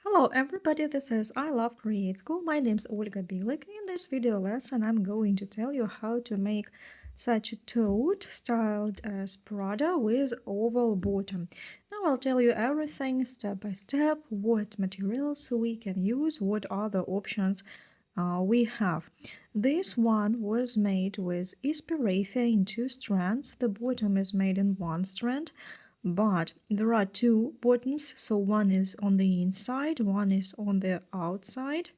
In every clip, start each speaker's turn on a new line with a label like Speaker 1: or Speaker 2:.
Speaker 1: Hello everybody, this is I Love Create School. My name is Olga Bilik. In this video lesson, I'm going to tell you how to make such a tote styled as Prada with oval bottom. Now I'll tell you everything step by step, what materials we can use, what other options we have. This one was made with raffia in 2 strands. The bottom is made in 1 strand. But there are 2 bottoms, so one is on the inside, one is on the outside.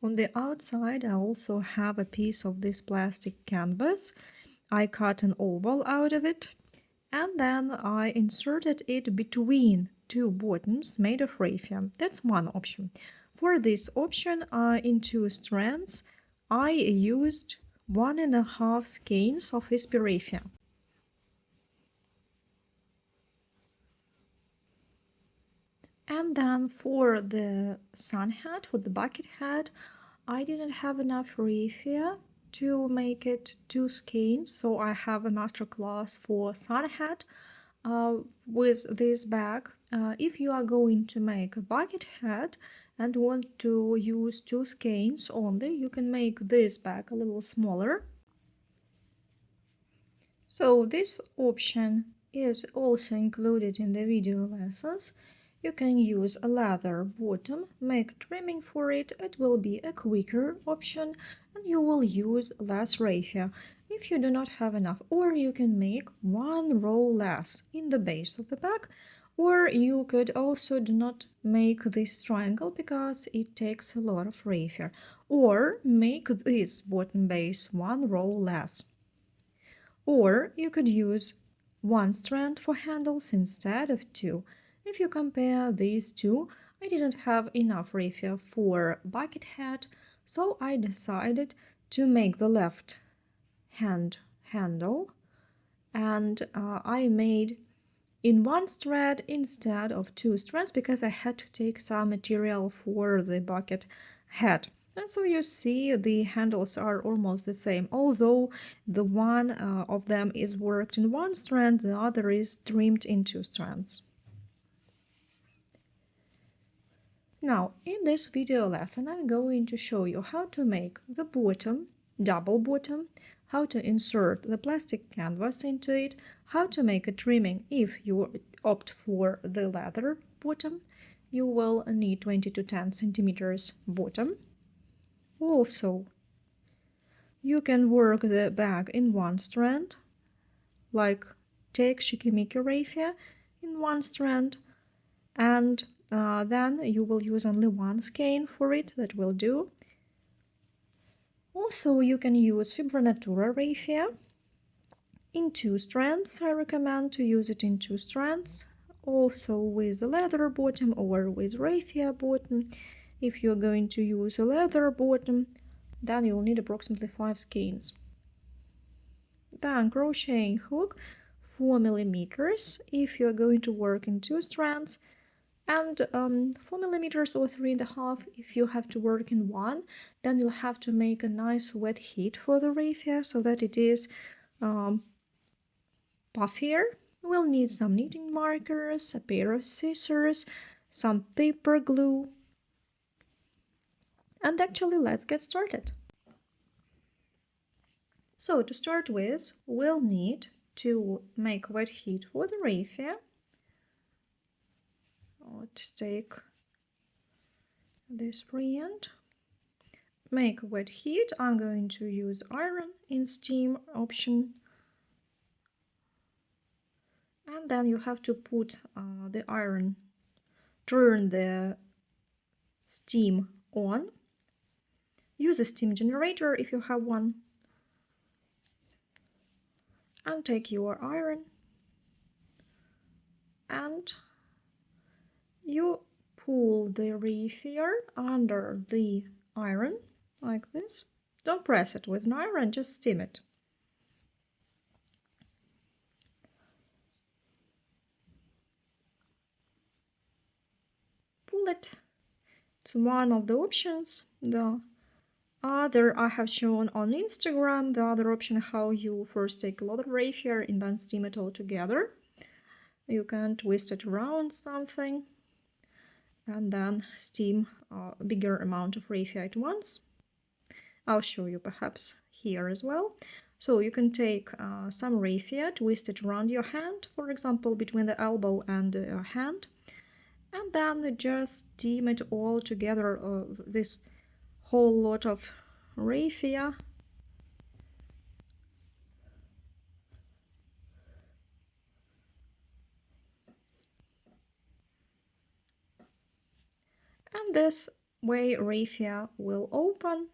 Speaker 1: On the outside I also have a piece of this plastic canvas. I cut an oval out of it and then I inserted it between 2 bottoms made of raffia. That's one option. For this option, in 2 strands, I used 1.5 skeins of raffia. And then for the sun hat, for the bucket hat, I didn't have enough raffia to make it 2 skeins, so I have a masterclass for sun hat with this bag. If you are going to make a bucket hat and want to use 2 skeins only, you can make this bag a little smaller. So this option is also included in the video lessons. You can use a leather bottom, make trimming for it. It will be a quicker option and you will use less raffia if you do not have enough. Or you can make 1 row less in the base of the bag. Or you could also do not make this triangle because it takes a lot of raffia. Or make this bottom base 1 row less. Or you could use 1 strand for handles instead of 2. If you compare these two, I didn't have enough raffia for bucket hat, so I decided to make the left hand handle, and I made in 1 strand instead of 2 strands because I had to take some material for the bucket hat. And so you see the handles are almost the same, although the one of them is worked in 1 strand, the other is trimmed in 2 strands. Now, in this video lesson, I'm going to show you how to make the bottom, double bottom, how to insert the plastic canvas into it, how to make a trimming. If you opt for the leather bottom, you will need 20 to 10 centimeters bottom. Also, you can work the bag in 1 strand, like take shikimiki raffia in 1 strand, and then you will use only 1 skein for it, that will do. Also, you can use fibra natura raffia in 2 strands. I recommend to use it in 2 strands, also with a leather bottom or with raffia bottom. If you're going to use a leather bottom, then you'll need approximately 5 skeins. Then crocheting hook 4 millimeters if you're going to work in 2 strands, and 4 millimeters or 3.5 if you have to work in 1. Then you'll have to make a nice wet heat for the raffia so that it is puffier. We'll need some knitting markers, a pair of scissors, some paper glue, and actually let's get started. So to start with, we'll need to make wet heat for the raffia. Let's take this free end. Make wet heat. I'm going to use iron in steam option. And then you have to put the iron, turn the steam on. Use a steam generator if you have one. And take your iron and you pull the raffia under the iron like this. Don't press it with an iron, just steam it. Pull it. It's one of the options. The other I have shown on Instagram. The other option, how you first take a lot of raffia and then steam it all together. You can twist it around something. and then steam a bigger amount of raffia at once. I'll show you perhaps here as well. So you can take some raffia, twist it around your hand, for example, between the elbow and your hand, and then just steam it all together, this whole lot of raffia. And this way raffia will open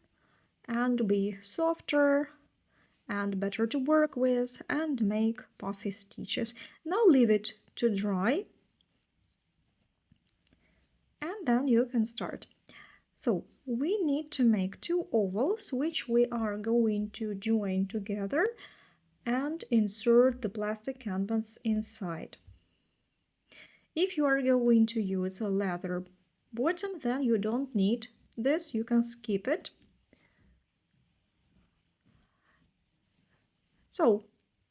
Speaker 1: and be softer and better to work with and make puffy stitches. Now leave it to dry and then you can start. So we need to make two ovals which we are going to join together and insert the plastic canvas inside. If you are going to use a leather bottom, then you don't need this, you can skip it. So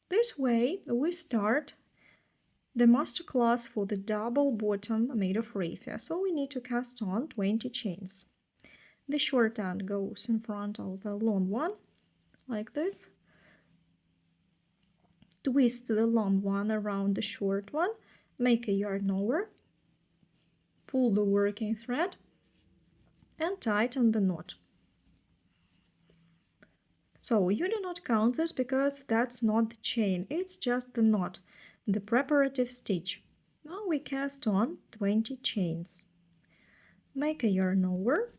Speaker 1: this way we start the masterclass for the double bottom made of raffia. So we need to cast on 20 chains. The short end goes in front of the long one, like this. Twist the long one around the short one, make a yarn over, pull the working thread, and tighten the knot. So you do not count this because that's not the chain, it's just the knot, the preparative stitch. Now we cast on 20 chains. Make a yarn over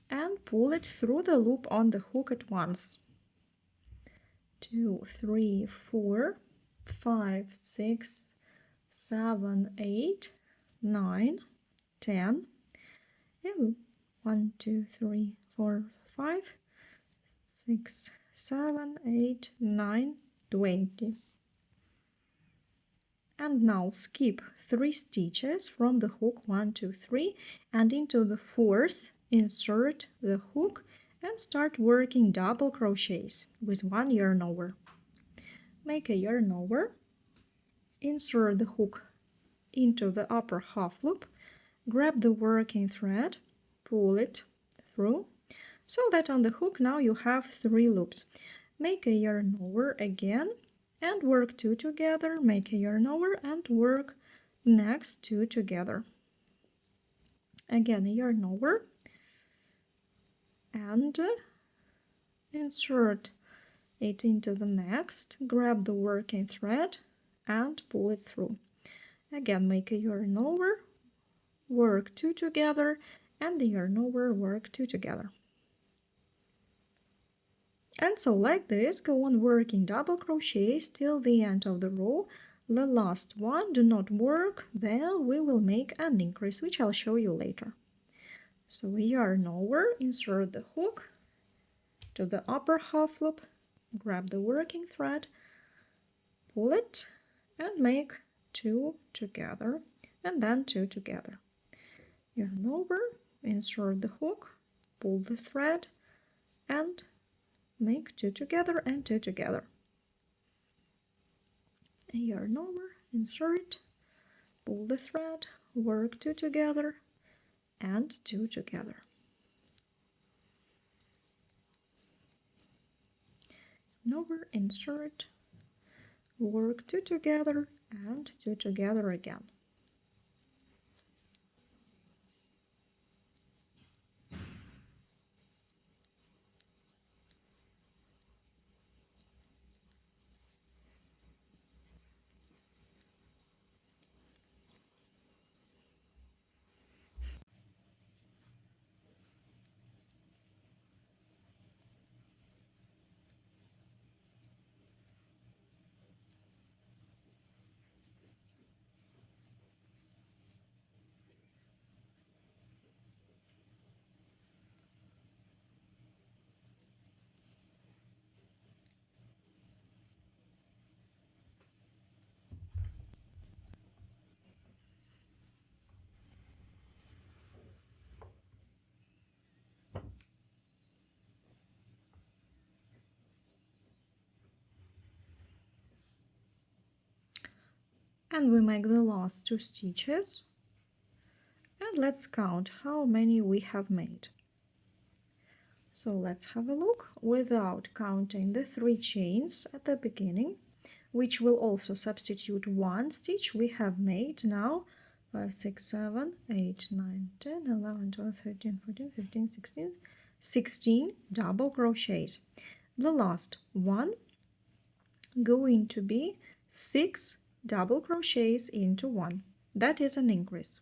Speaker 1: and pull it through the loop on the hook at once. 2, 3, 4, 5, 6, 7, 8, 9, 10, 1, 2, 3, 4, 5, 6, 7, 8, 9, 20. And now skip 3 stitches from the hook 1, 2, 3 and into the 4th insert the hook and start working double crochets with 1 yarn over. Make a yarn over, insert the hook into the upper half loop, grab the working thread, pull it through, so that on the hook now you have 3 loops. Make a yarn over again and work 2 together, make a yarn over and work next 2 together. Again a yarn over and insert it into the next, grab the working thread and pull it through. Again make a yarn over, work 2 together and the yarn over, work 2 together. And so like this, go on working double crochets till the end of the row. The last one do not work, then we will make an increase, which I'll show you later. So yarn over, insert the hook to the upper half loop, grab the working thread, pull it and make 2 together and then 2 together. Yarn over, insert the hook, pull the thread and make 2 together and 2 together. A yarn over, insert, pull the thread, work 2 together and 2 together. Yarn over, insert, work 2 together and 2 together again. And we make the last 2 stitches And let's count how many we have made. So let's have a look without counting the 3 chains at the beginning, which will also substitute 1 stitch. We have made now 5, 6, 7, 8, 9, 10, 11, 12, 13, 14, 15, 16, 16 double crochets. The last one going to be 6 double crochets into 1. That is an increase.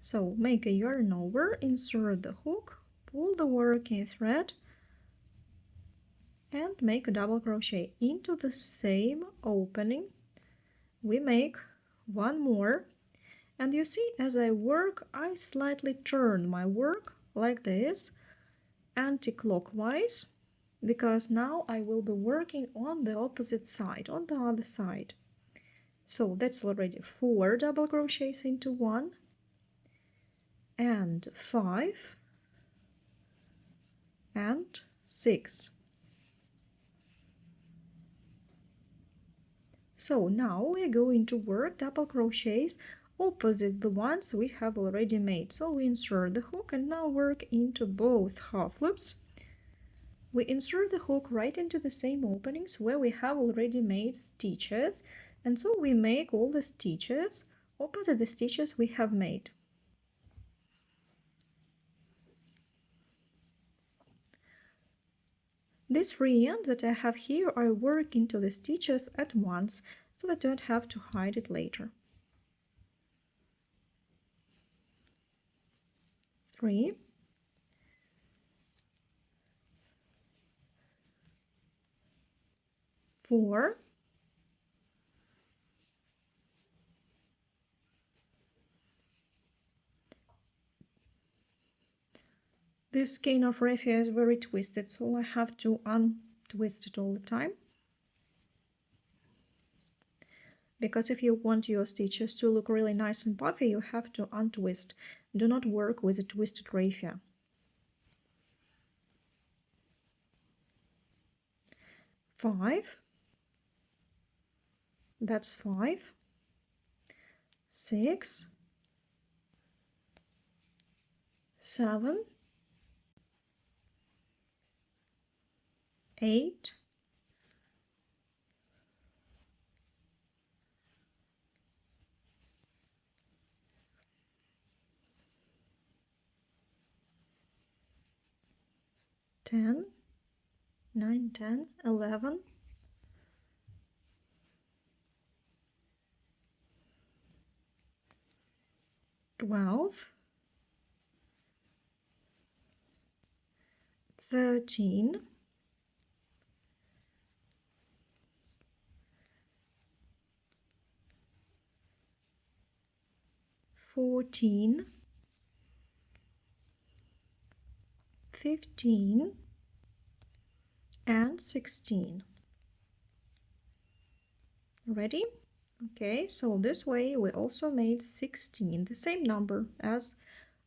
Speaker 1: So make a yarn over, insert the hook, pull the working thread and make a double crochet into the same opening. We make one more, and you see as I work I slightly turn my work like this, anti-clockwise, because now I will be working on the opposite side, on the other side. So that's already 4 double crochets into 1 and 5 and 6. So now we are going to work double crochets opposite the ones we have already made. So we insert the hook and now work into both half loops. We insert the hook right into the same openings where we have already made stitches, and so we make all the stitches opposite the stitches we have made. These 3 ends that I have here I work into the stitches at once, so that I don't have to hide it later. 3, 4, 'This skein of raffia is very twisted, so I have to untwist it all the time. Because if you want your stitches to look really nice and puffy, you have to untwist. Do not work with a twisted raffia. 5. That's 5. 6, 7, 8, 10, 9, 10, 11, 12, 13, 14, 15, and 16. Ready? Okay, so this way we also made 16, the same number as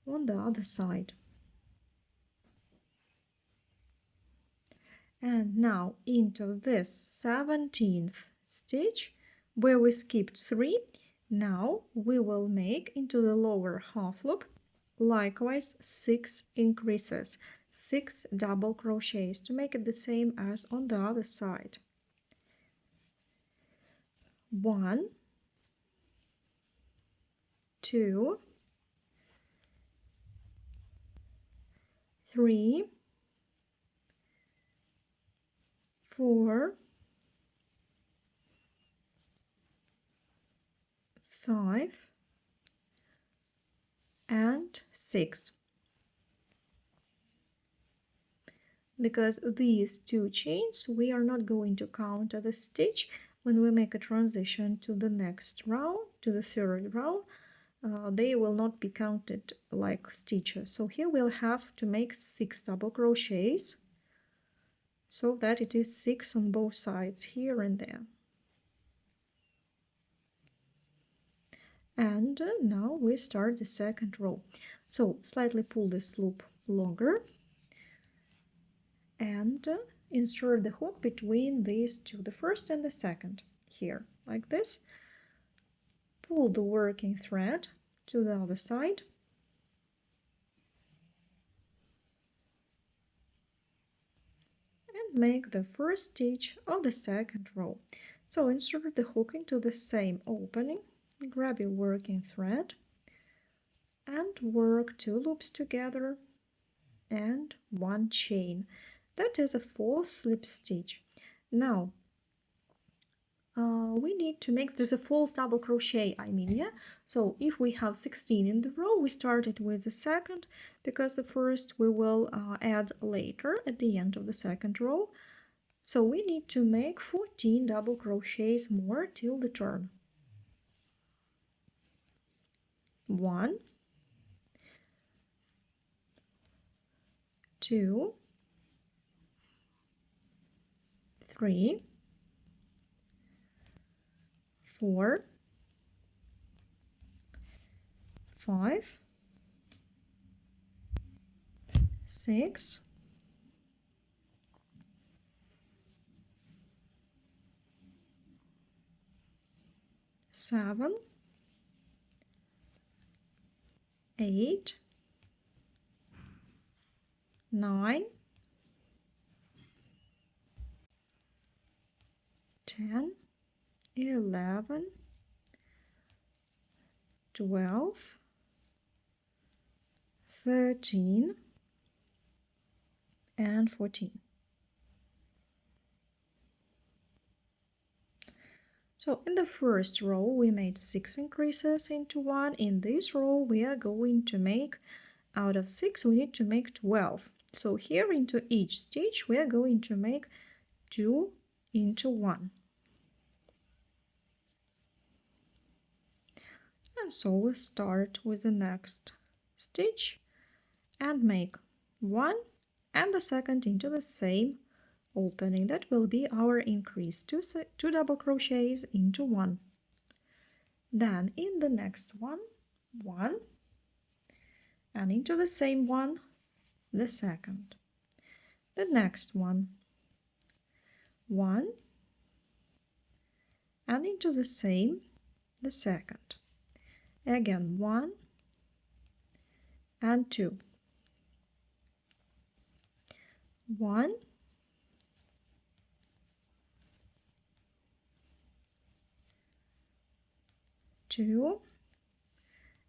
Speaker 1: on the other side. And now into this 17th stitch where we skipped 3, now we will make into the lower half loop likewise 6 increases, 6 double crochets to make it the same as on the other side. 1, 2, 3, 4, 5, and 6. Because these 2 chains we are not going to count as a stitch when we make a transition to the next row, to the 3rd row. They will not be counted like stitches. So here we'll have to make 6 double crochets so that it is 6 on both sides, here and there. And now we start the 2nd row. So slightly pull this loop longer and insert the hook between these 2, the 1st and the 2nd, here, like this. pull the working thread to the other side and make the first stitch of the second row. So insert the hook into the same opening, grab your working thread and work 2 loops together and 1 chain. That is a false slip stitch. Now we need to make, there's a false double crochet, so if we have 16 in the row, we started with the second, because the first we will add later at the end of the second row. So we need to make 14 double crochets more till the turn. 1, 2, 3, 4, 5, 6, 7, 8, 9, 10, 11, 12, 13, and 14. So in the first row we made 6 increases into 1. In this row we are going to make, out of 6 we need to make 12. So here into each stitch we are going to make 2 into 1. And so we start with the next stitch and make 1 and the second into the same opening. That will be our increase, 2 double crochets into 1. Then in the next one, 1, and into the same one, the second. The next one, 1, and into the same, the second. Again, 1 and 2. 1, 2,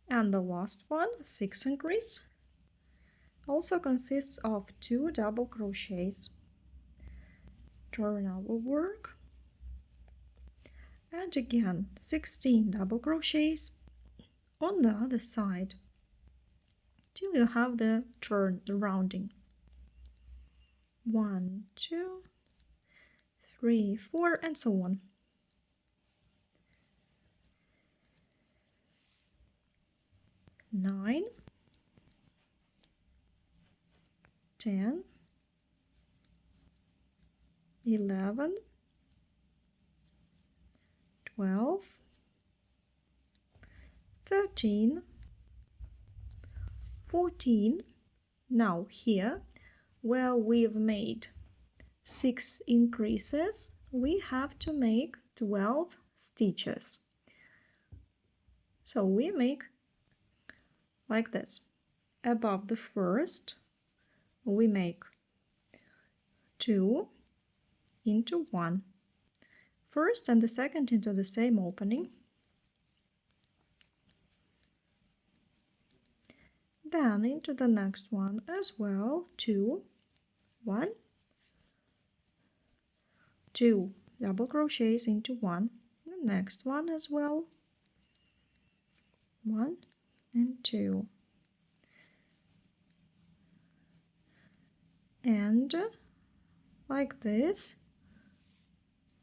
Speaker 1: and the last one, 6 increase, also consists of 2 double crochets. Turn our work, and again 16 double crochets on the other side till you have the turn, the rounding. 1, 2, 3, 4, and so on. Nine, 10, 11, 12, 13, 14. Now here, where we've made 6 increases, we have to make 12 stitches. So we make like this. Above the first, we make 2 into 1. First and the second into the same opening. Then into the next one as well, 2, 1, 2 double crochets into 1. The next one as well, 1 and 2. And like this,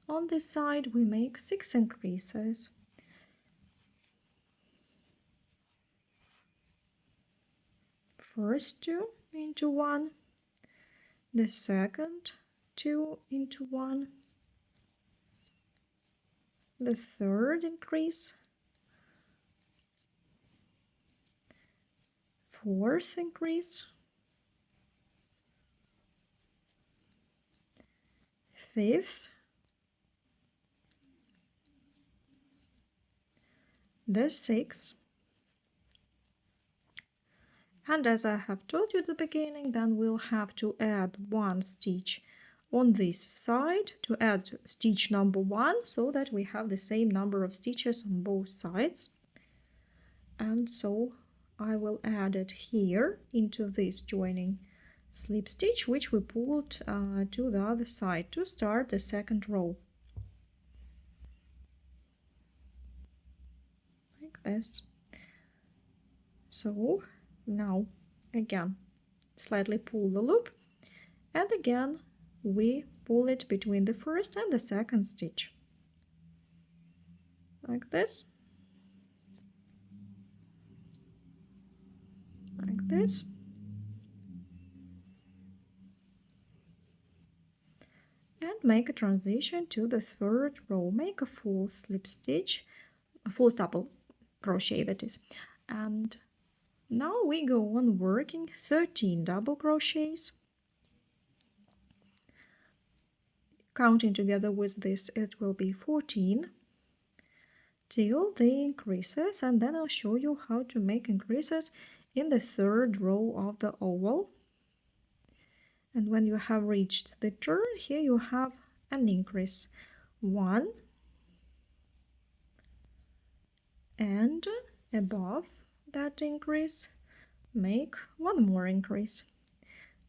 Speaker 1: on this side we make 6 increases. First 2 into 1, the second 2 into 1, the third increase, fourth increase, fifth, the 6. And as I have told you at the beginning, then we'll have to add 1 stitch on this side to add stitch number 1 so that we have the same number of stitches on both sides. And so I will add it here into this joining slip stitch, which we pulled to the other side to start the second row. Like this. So now again slightly pull the loop, and again we pull it between the first and the second stitch, like this, like this, and make a transition to the third row. Make a full slip stitch, a full double crochet that is, and now we go on working 13 double crochets. Counting together with this, it will be 14 till the increases, and then I'll show you how to make increases in the third row of the oval. And when you have reached the turn, here you have an increase, 1, and above that increase make 1 more increase,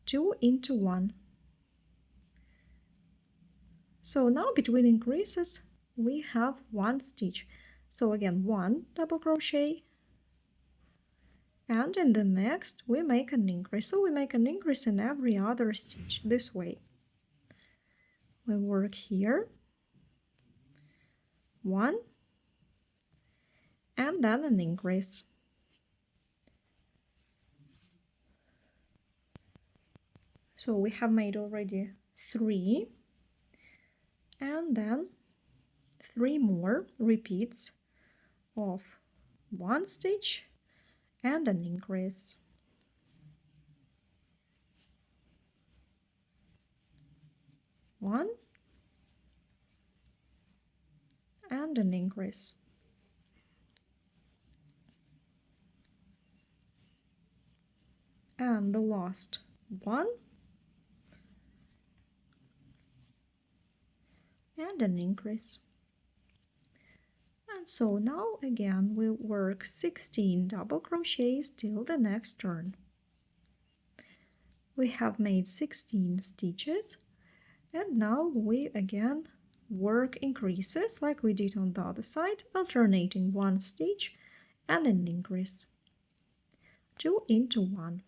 Speaker 1: 2 into 1. So now between increases we have 1 stitch. So again 1 double crochet, and in the next we make an increase. So we make an increase in every other stitch this way. We work here 1 and then an increase. So we have made already 3, and then 3 more repeats of 1 stitch and an increase. One and an increase. And the last one and an increase. And so now again we work 16 double crochets till the next turn. We have made 16 stitches, and now we again work increases like we did on the other side, alternating 1 stitch and an increase. 2 into 1.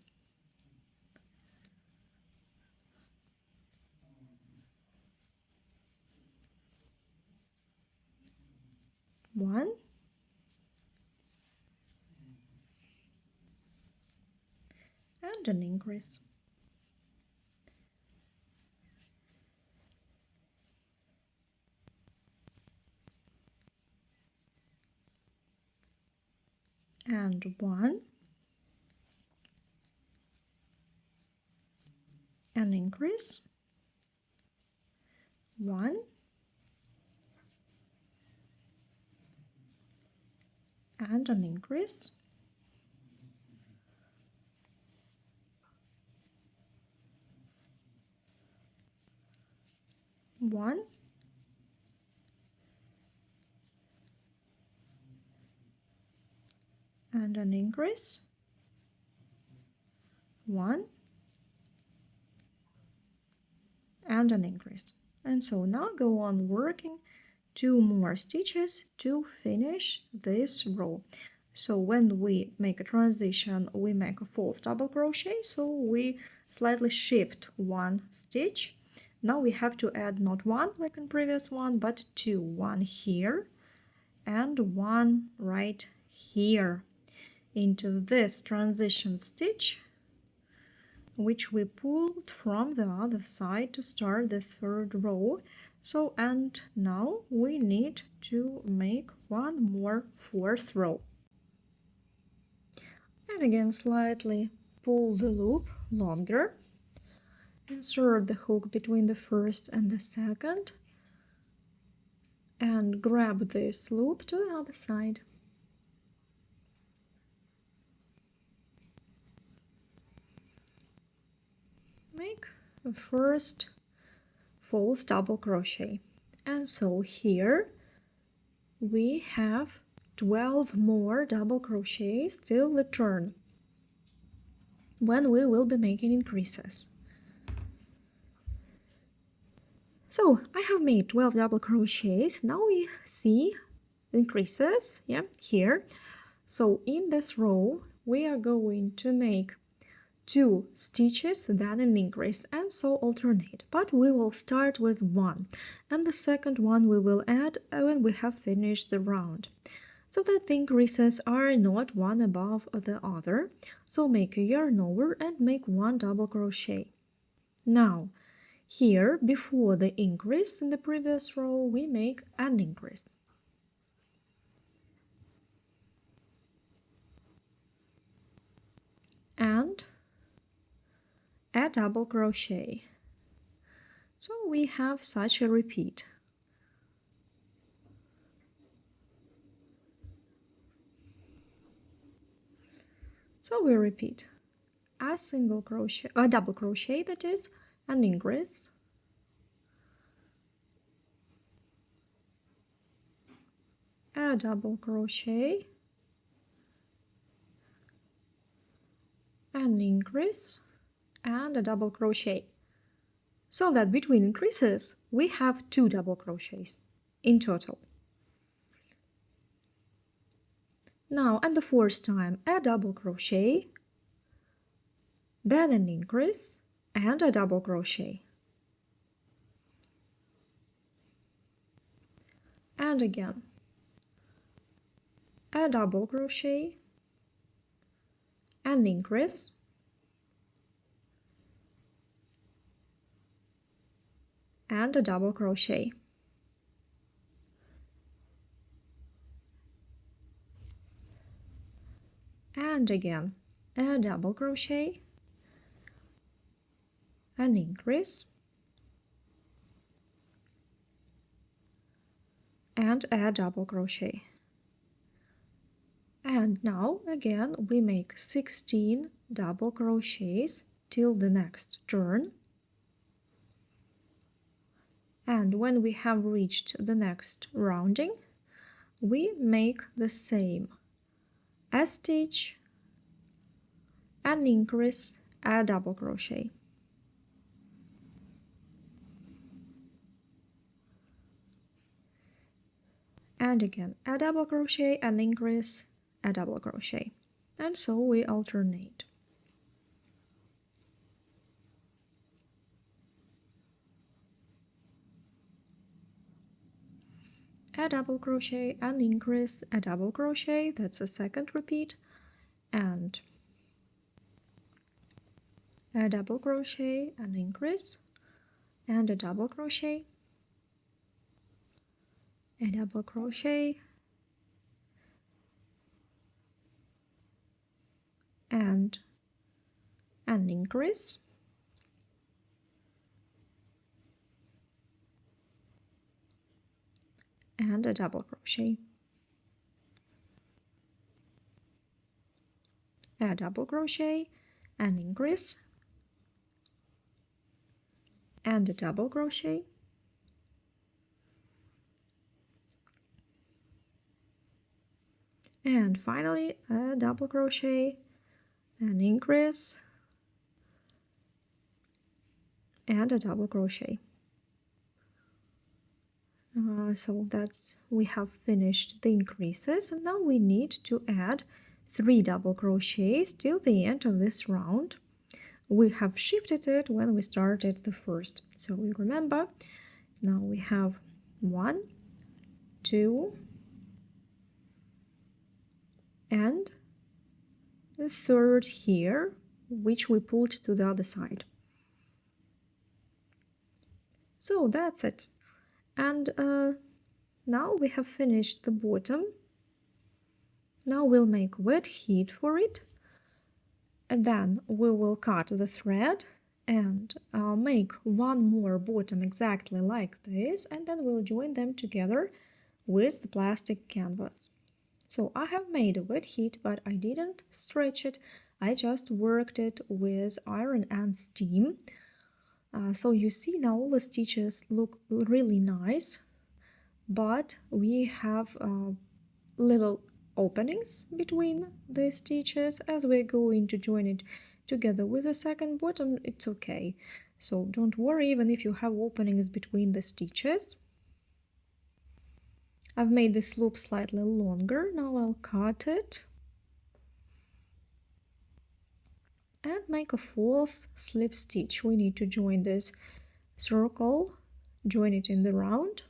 Speaker 1: One and an increase. And 1, an increase, 1, and an increase, 1, and an increase, 1, and an increase. And so now go on working 2 more stitches to finish this row. So when we make a transition, we make a false double crochet, so we slightly shift 1 stitch. Now we have to add not 1 like in previous one, but 2, 1 here and 1 right here into this transition stitch, which we pulled from the other side to start the third row. So, and now we need to make 1 more 4th row. And again slightly pull the loop longer, insert the hook between the first and the second, and grab this loop to the other side. make a first false double crochet. And so here we have 12 more double crochets till the turn, when we will be making increases. So I have made 12 double crochets. Now we see increases, here. So in this row we are going to make 2 stitches, then an increase, and so alternate. But we will start with 1, and the second one we will add when we have finished the round, so that the increases are not one above the other. So make a yarn over and make 1 double crochet. Now here, before the increase in the previous row, we make an increase. And a double crochet. So we have such a repeat. So we repeat a single crochet, a double crochet, that is, an increase, a double crochet, an increase, and a double crochet, so that between increases we have 2 double crochets in total. Now, and the fourth time, a double crochet, then an increase, and a double crochet. And again, a double crochet, an increase, and a double crochet. And again, a double crochet, an increase, and a double crochet. And now again we make 16 double crochets till the next turn. And when we have reached the next rounding, we make the same: a stitch, an increase, a double crochet. And again, a double crochet, an increase, a double crochet. And so we alternate. A double crochet, an increase, a double crochet, that's a second repeat, and a double crochet, an increase, and a double crochet, a double crochet, and an increase, and a double crochet, a double crochet, an increase, and a double crochet, and finally a double crochet, an increase, and a double crochet. So that's, we have finished the increases, and now we need to add 3 double crochets till the end of this round. We have shifted it when we started the first, so we remember. Now we have 1, 2, and the third here, which we pulled to the other side. So that's it. And now we have finished the bottom. Now we'll make wet heat for it, and then we will cut the thread and make one more bottom exactly like this, and then we'll join them together with the plastic canvas. So I have made a wet heat, but I didn't stretch it, I just worked it with iron and steam. So you see now all the stitches look really nice, but we have little openings between the stitches. As we're going to join it together with the second bottom, it's okay. So don't worry even if you have openings between the stitches. I've made this loop slightly longer. Now I'll cut it and make a false slip stitch. We need to join this circle, join it in the round,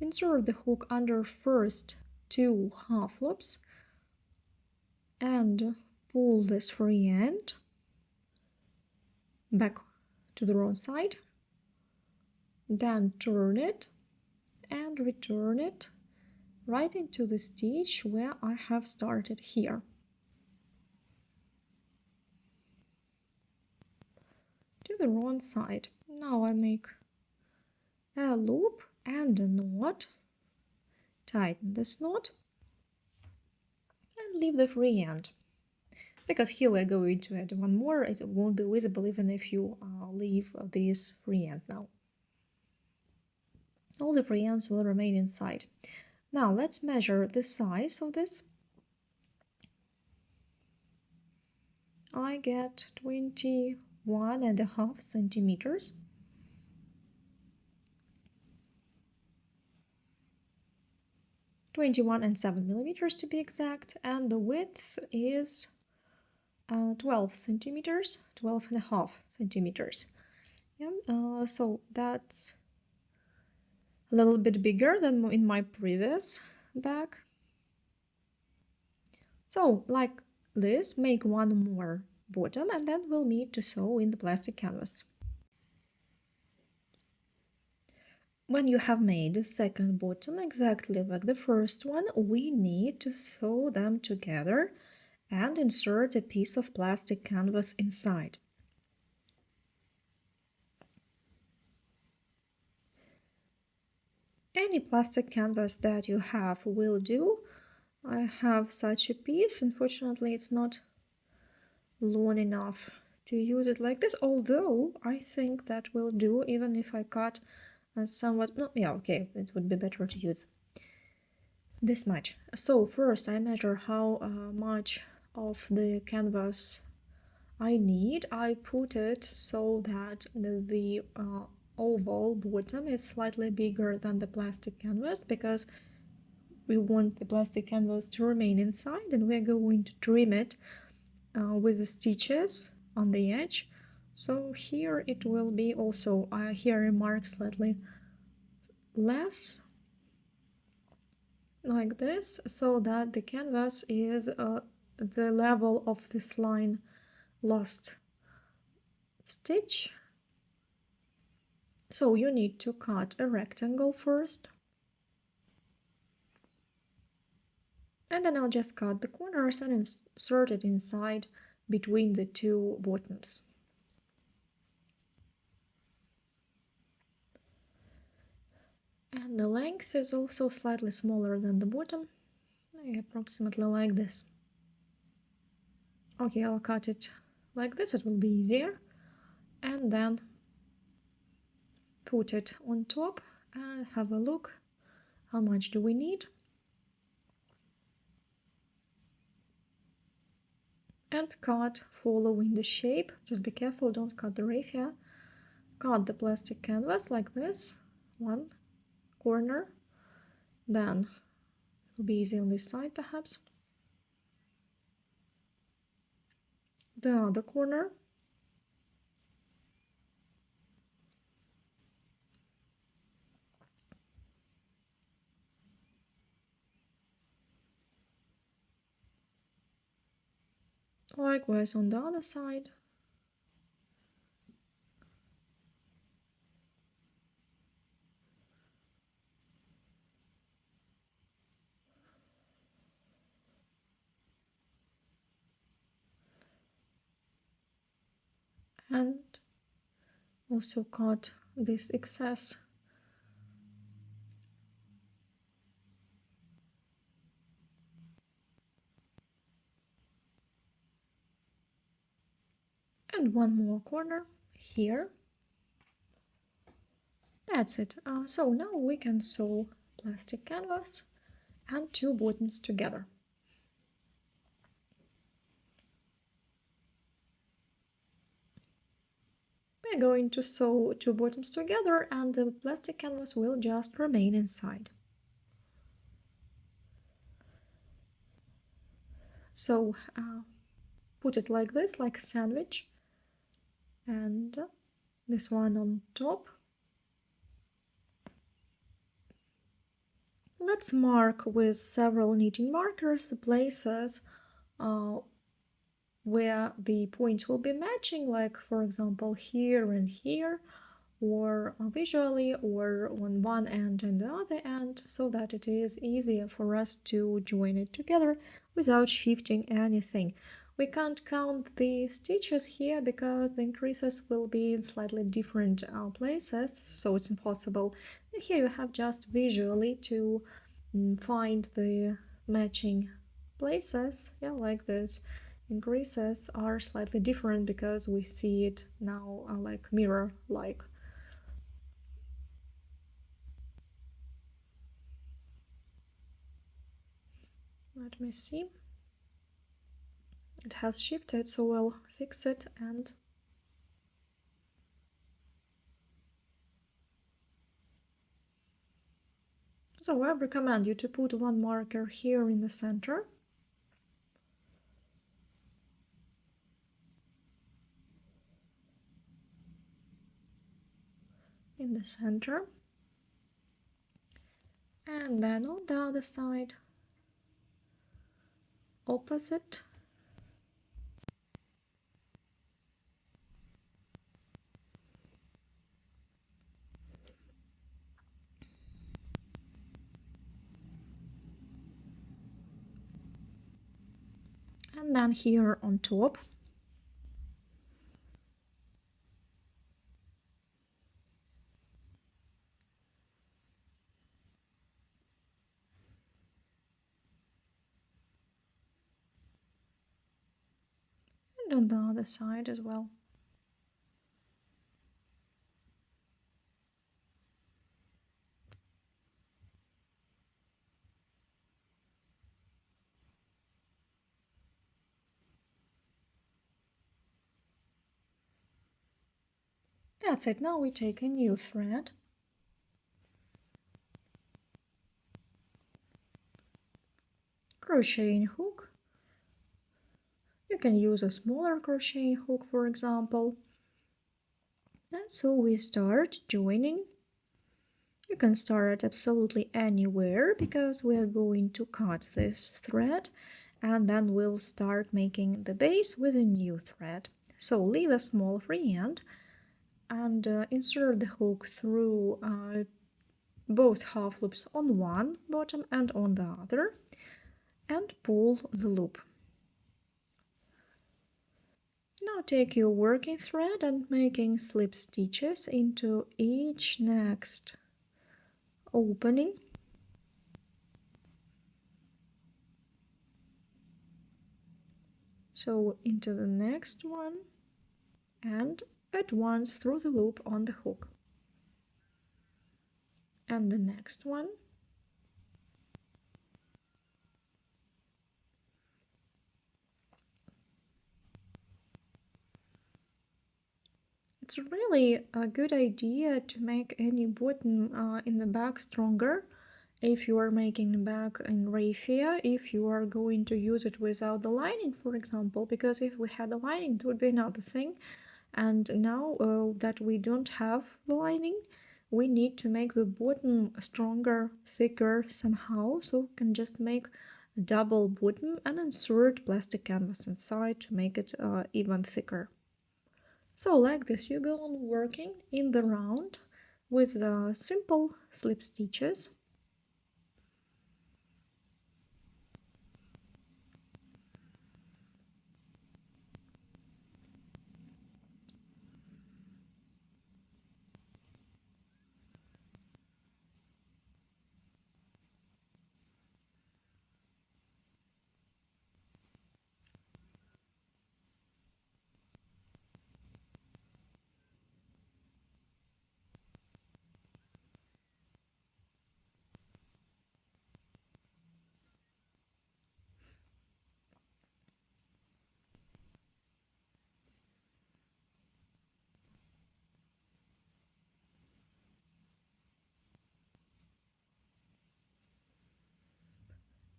Speaker 1: insert the hook under first 2 half loops and pull this free end back to the wrong side, then turn it and return it right into the stitch where I have started here. To the wrong side. Now I make a loop and a knot, tighten this knot and leave the free end. Because here we're going to add one more, it won't be visible even if you leave this free end now. All the free ends will remain inside. Now let's measure the size of this. I get 21.5 centimeters. 21.7 millimeters to be exact, and the width is 12 centimeters, 12.5 centimeters. Yeah, so that's a little bit bigger than in my previous bag. So like this, make one more bottom and then we'll need to sew in the plastic canvas. When you have made the second bottom exactly like the first one, we need to sew them together and insert a piece of plastic canvas inside. Any plastic canvas that you have will do. I have such a piece. Unfortunately, it's not long enough to use it like this, although I think that will do even if I cut somewhat. No, yeah, okay, it would be better to use this much. So first I measure how much of the canvas I need. I put it so that the oval bottom is slightly bigger than the plastic canvas, because we want the plastic canvas to remain inside and we're going to trim it with the stitches on the edge. So here it will be also, here I mark slightly less like this, so that the canvas is the level of this line last stitch. So you need to cut a rectangle first, and then I'll just cut the corners and insert it inside between the two bottoms. And the length is also slightly smaller than the bottom, approximately like this. Okay, I'll cut it like this, it will be easier, and then put it on top and have a look how much do we need, and cut following the shape. Just be careful, don't cut the raffia. Cut the plastic canvas like this, one corner, then it'll be easy on this side perhaps, the other corner, likewise on the other side. And also cut this excess. And one more corner here. That's it. So now we can sew plastic canvas and two buttons together. We're going to sew two buttons together and the plastic canvas will just remain inside. So put it like this, like a sandwich, and this one on top. Let's mark with several knitting markers the places where the points will be matching, like for example here and here, or visually, or on one end and the other end, so that it is easier for us to join it together without shifting anything. We can't count the stitches here because the increases will be in slightly different places, so it's impossible. Here you have just visually to find the matching places, yeah, like this. Increases are slightly different because we see it now like mirror-like. Let me see. It has shifted, so we'll fix it and so I recommend you to put one marker here in the center. In the center. And then on the other side, opposite. And then here on top. And on the other side as well. That's it. Now we take a new thread. Crocheting hook. You can use a smaller crocheting hook, for example. And so we start joining. You can start absolutely anywhere because we are going to cut this thread and then we'll start making the base with a new thread. So leave a small free end and insert the hook through both half loops on one bottom and on the other and pull the loop. Now take your working thread and making slip stitches into each next opening. So into the next one and at once through the loop on the hook. And the next one. It's really a good idea to make any button in the back stronger if you are making the back in raffia, if you are going to use it without the lining, for example, because if we had a lining it would be another thing. And now that we don't have the lining, we need to make the button stronger, thicker somehow, so we can just make a double button and insert plastic canvas inside to make it even thicker. So like this you go on working in the round with simple slip stitches.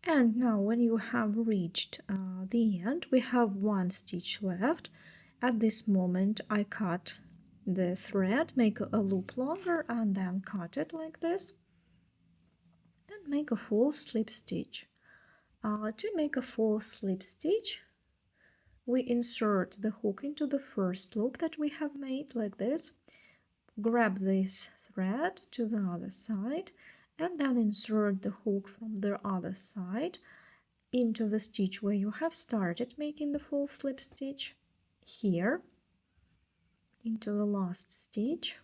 Speaker 1: And now when you have reached the end, we have one stitch left. At this moment I cut the thread, make a loop longer and then cut it like this and make a full slip stitch. To make a full slip stitch, we insert the hook into the first loop that we have made like this, grab this thread to the other side and then insert the hook from the other side into the stitch where you have started making the full slip stitch, here into the last stitch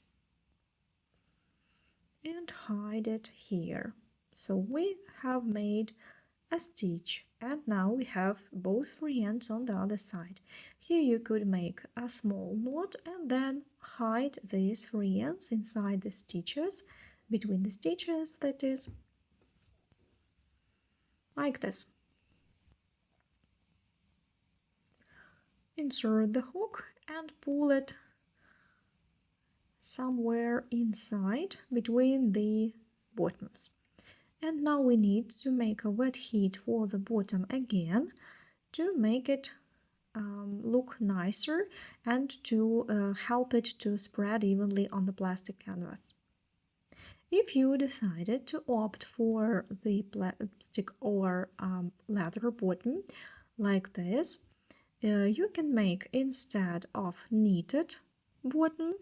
Speaker 1: and hide it here. So we have made a stitch and now we have both free ends on the other side. Here you could make a small knot and then hide these free ends inside the stitches, between the stitches, that is, like this. Insert the hook and pull it somewhere inside between the bottoms. And now we need to make a wet heat for the bottom again to make it look nicer and to help it to spread evenly on the plastic canvas. If you decided to opt for the plastic or leather bottom like this, you can make, instead of knitted bottom,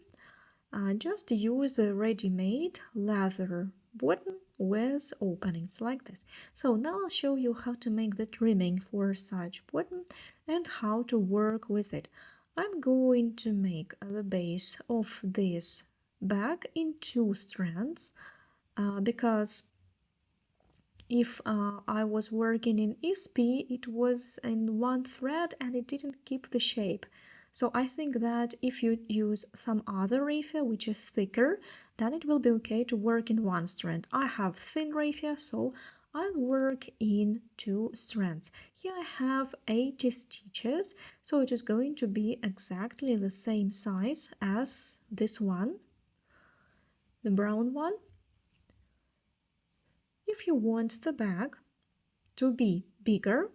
Speaker 1: just use the ready-made leather bottom with openings like this. So now I'll show you how to make the trimming for such bottom and how to work with it. I'm going to make the base of this bag in 2 strands because if I was working in ESP, it was in 1 thread and it didn't keep the shape. So I think that if you use some other raffia which is thicker, then it will be okay to work in 1 strand. I have thin raffia, so I'll work in 2 strands. Here I have 80 stitches, so it is going to be exactly the same size as this one, the brown one. If you want the bag to be bigger,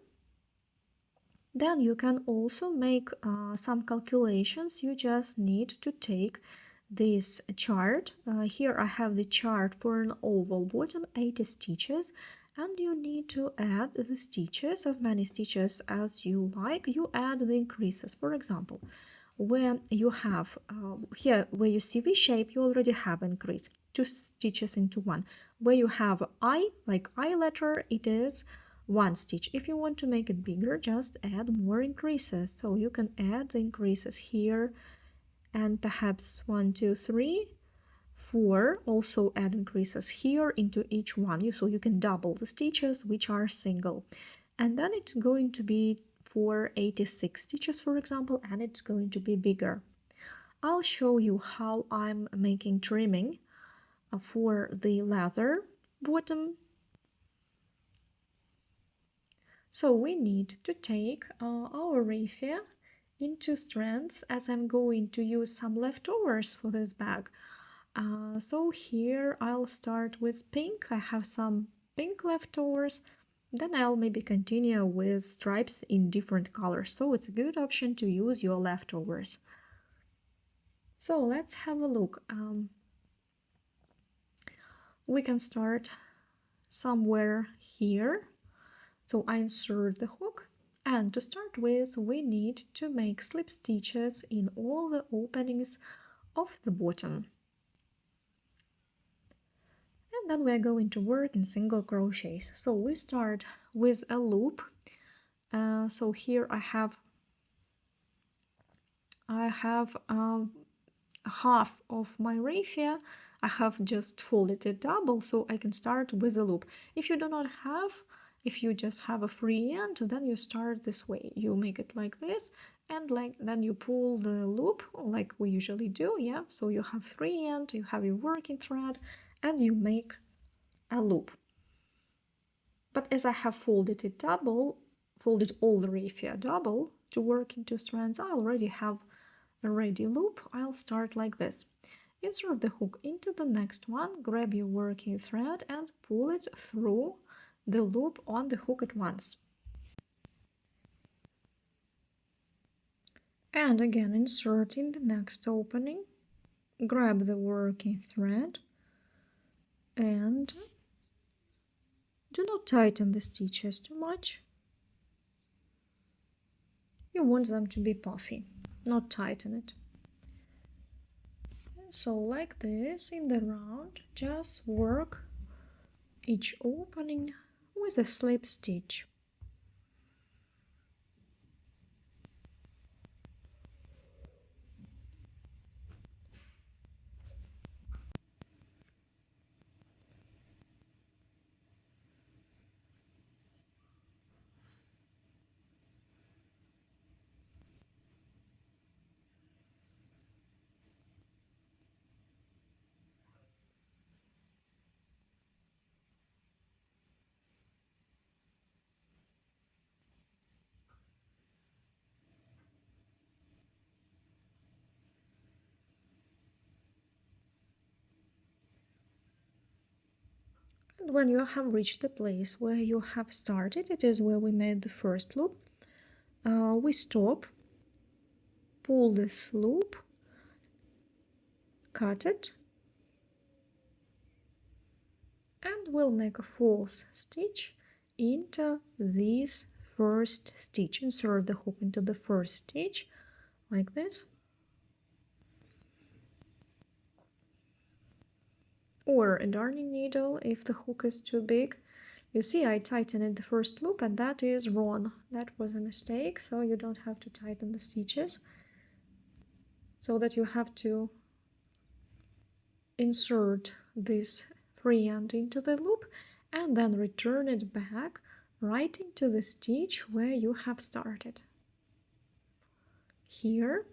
Speaker 1: then you can also make some calculations. You just need to take this chart. Here I have the chart for an oval bottom, 80 stitches, and you need to add the stitches, as many stitches as you like. You add the increases. For example, where you have here where you see V shape, you already have increase, 2 stitches into 1. Where you have I, like I letter, it is 1 stitch. If you want to make it bigger, just add more increases. So you can add the increases here and perhaps 1, 2, 3, 4. Also add increases here into each one. So you can double the stitches which are single. And then it's going to be for 86 stitches, for example, and it's going to be bigger. I'll show you how I'm making trimming for the leather bottom. So we need to take our raffia in 2 strands, as I'm going to use some leftovers for this bag. So here I'll start with pink. I have some pink leftovers. Then I'll maybe continue with stripes in different colors. So it's a good option to use your leftovers. So let's have a look. We can start somewhere here. So I insert the hook, and to start with we need to make slip stitches in all the openings of the bottom. And then we're going to work in single crochets. So we start with a loop. So here I have half of my raffia. I have just folded it double, so I can start with a loop. If you do not have, if you just have a free end, then you start this way. You make it like this, and then you pull the loop like we usually do, yeah? So you have free end, you have your working thread, and you make a loop. But as I have folded it double, folded all the raffia double to work in 2 strands, I already have a ready loop. I'll start like this. Insert the hook into the next one, grab your working thread and pull it through the loop on the hook at once. And again, insert in the next opening, grab the working thread, and do not tighten the stitches too much. You want them to be puffy, not tighten it. So like this, in the round, just work each opening with a slip stitch. And when you have reached the place where you have started, it is where we made the first loop, we stop, pull this loop, cut it, and we'll make a false stitch into this first stitch. Insert the hook into the first stitch like this, or a darning needle if the hook is too big. You see, I tightened the first loop, and that is wrong. That was a mistake, so you don't have to tighten the stitches. So that you have to insert this free end into the loop and then return it back right into the stitch where you have started. Here.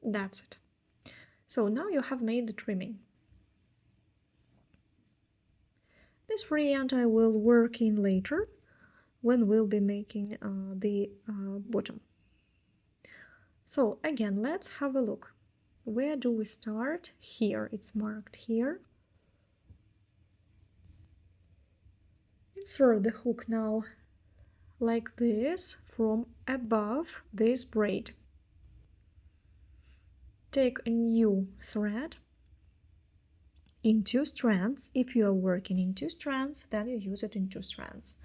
Speaker 1: That's it. So now you have made the trimming. This free end I will work in later when we'll be making the bottom. So again, let's have a look. Where do we start? Here, it's marked here. Insert the hook now like this from above this braid. Take a new thread in 2 strands. If you are working in 2 strands, then you use it in 2 strands.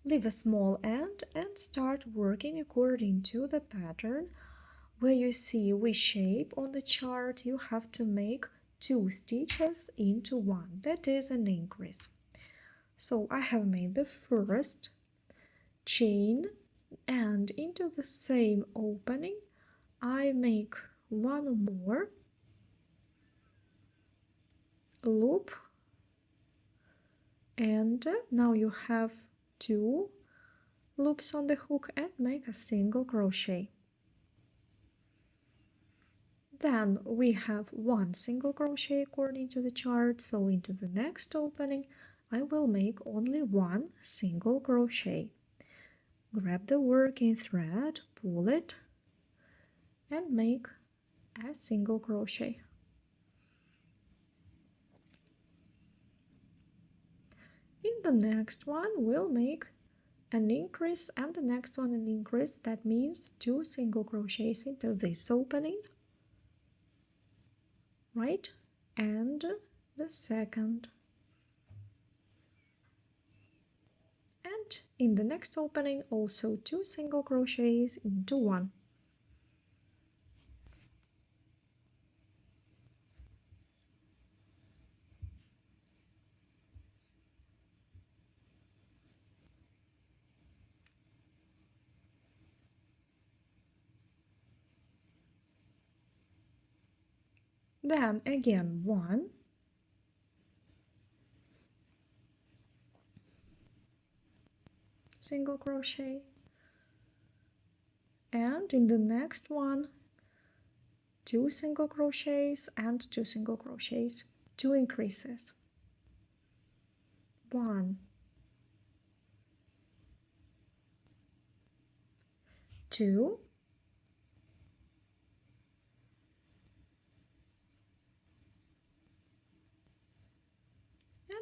Speaker 1: Leave a small end and start working according to the pattern. Where you see V shape on the chart, you have to make 2 stitches into 1. That is an increase. So I have made the first chain, and into the same opening I make one more loop, and now you have 2 loops on the hook, and make a single crochet. Then we have 1 single crochet according to the chart, so into the next opening I will make only 1 single crochet. Grab the working thread, pull it, and make a single crochet. In the next one we'll make an increase, and the next one an increase. That means 2 single crochets into this opening, right, and the second, and in the next opening also 2 single crochets into 1. Then again 1, single crochet, and in the next one 2 single crochets and 2 single crochets, 2 increases, 1, 2,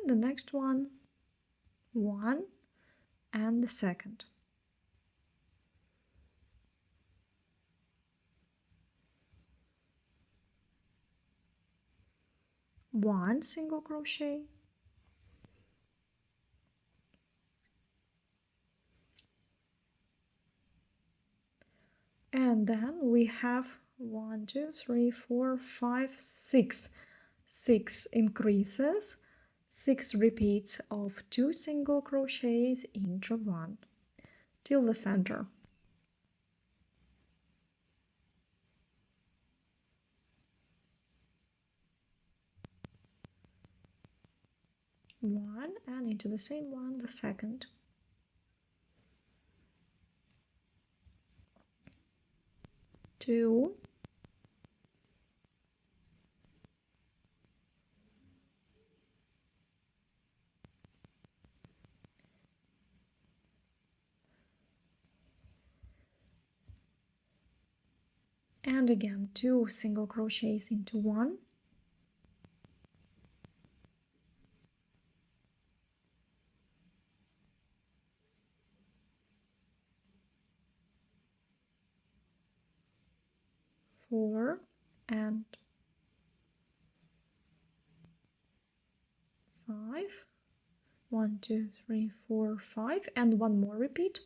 Speaker 1: and the next one, 1, and the second. One single crochet, and then we have 1, 2, 3, 4, 5, 6 increases, 6 repeats of 2 single crochets into 1 till the center. One, and into the same one the second. Two, and again 2 single crochets into 1, 4, and 5. 1, 2, 3, 4, 5, and one more repeat,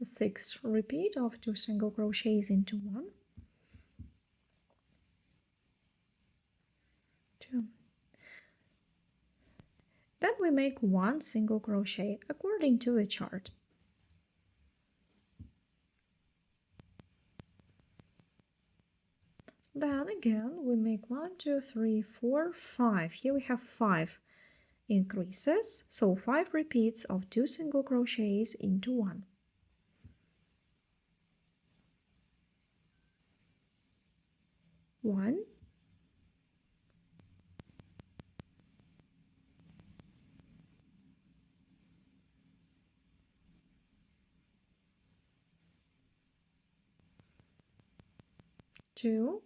Speaker 1: 6 repeat of 2 single crochets into 1, 2. Then we make 1 single crochet according to the chart. Then again we make 1, 2, 3, 4, 5. Here we have 5 increases, so 5 repeats of 2 single crochets into 1. 1, 2,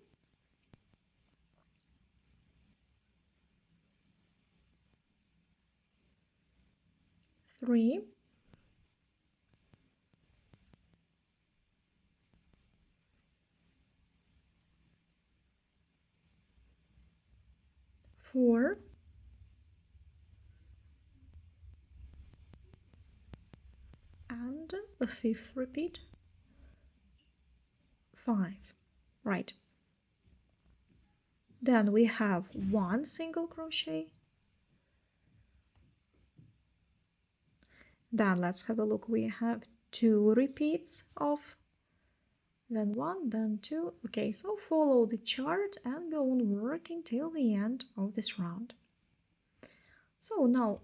Speaker 1: 3, 4, and a 5th repeat, 5. Right. Then we have 1 single crochet. Then let's have a look. We have 2 repeats of, then 1, then 2. Okay, so follow the chart and go on working till the end of this round. So now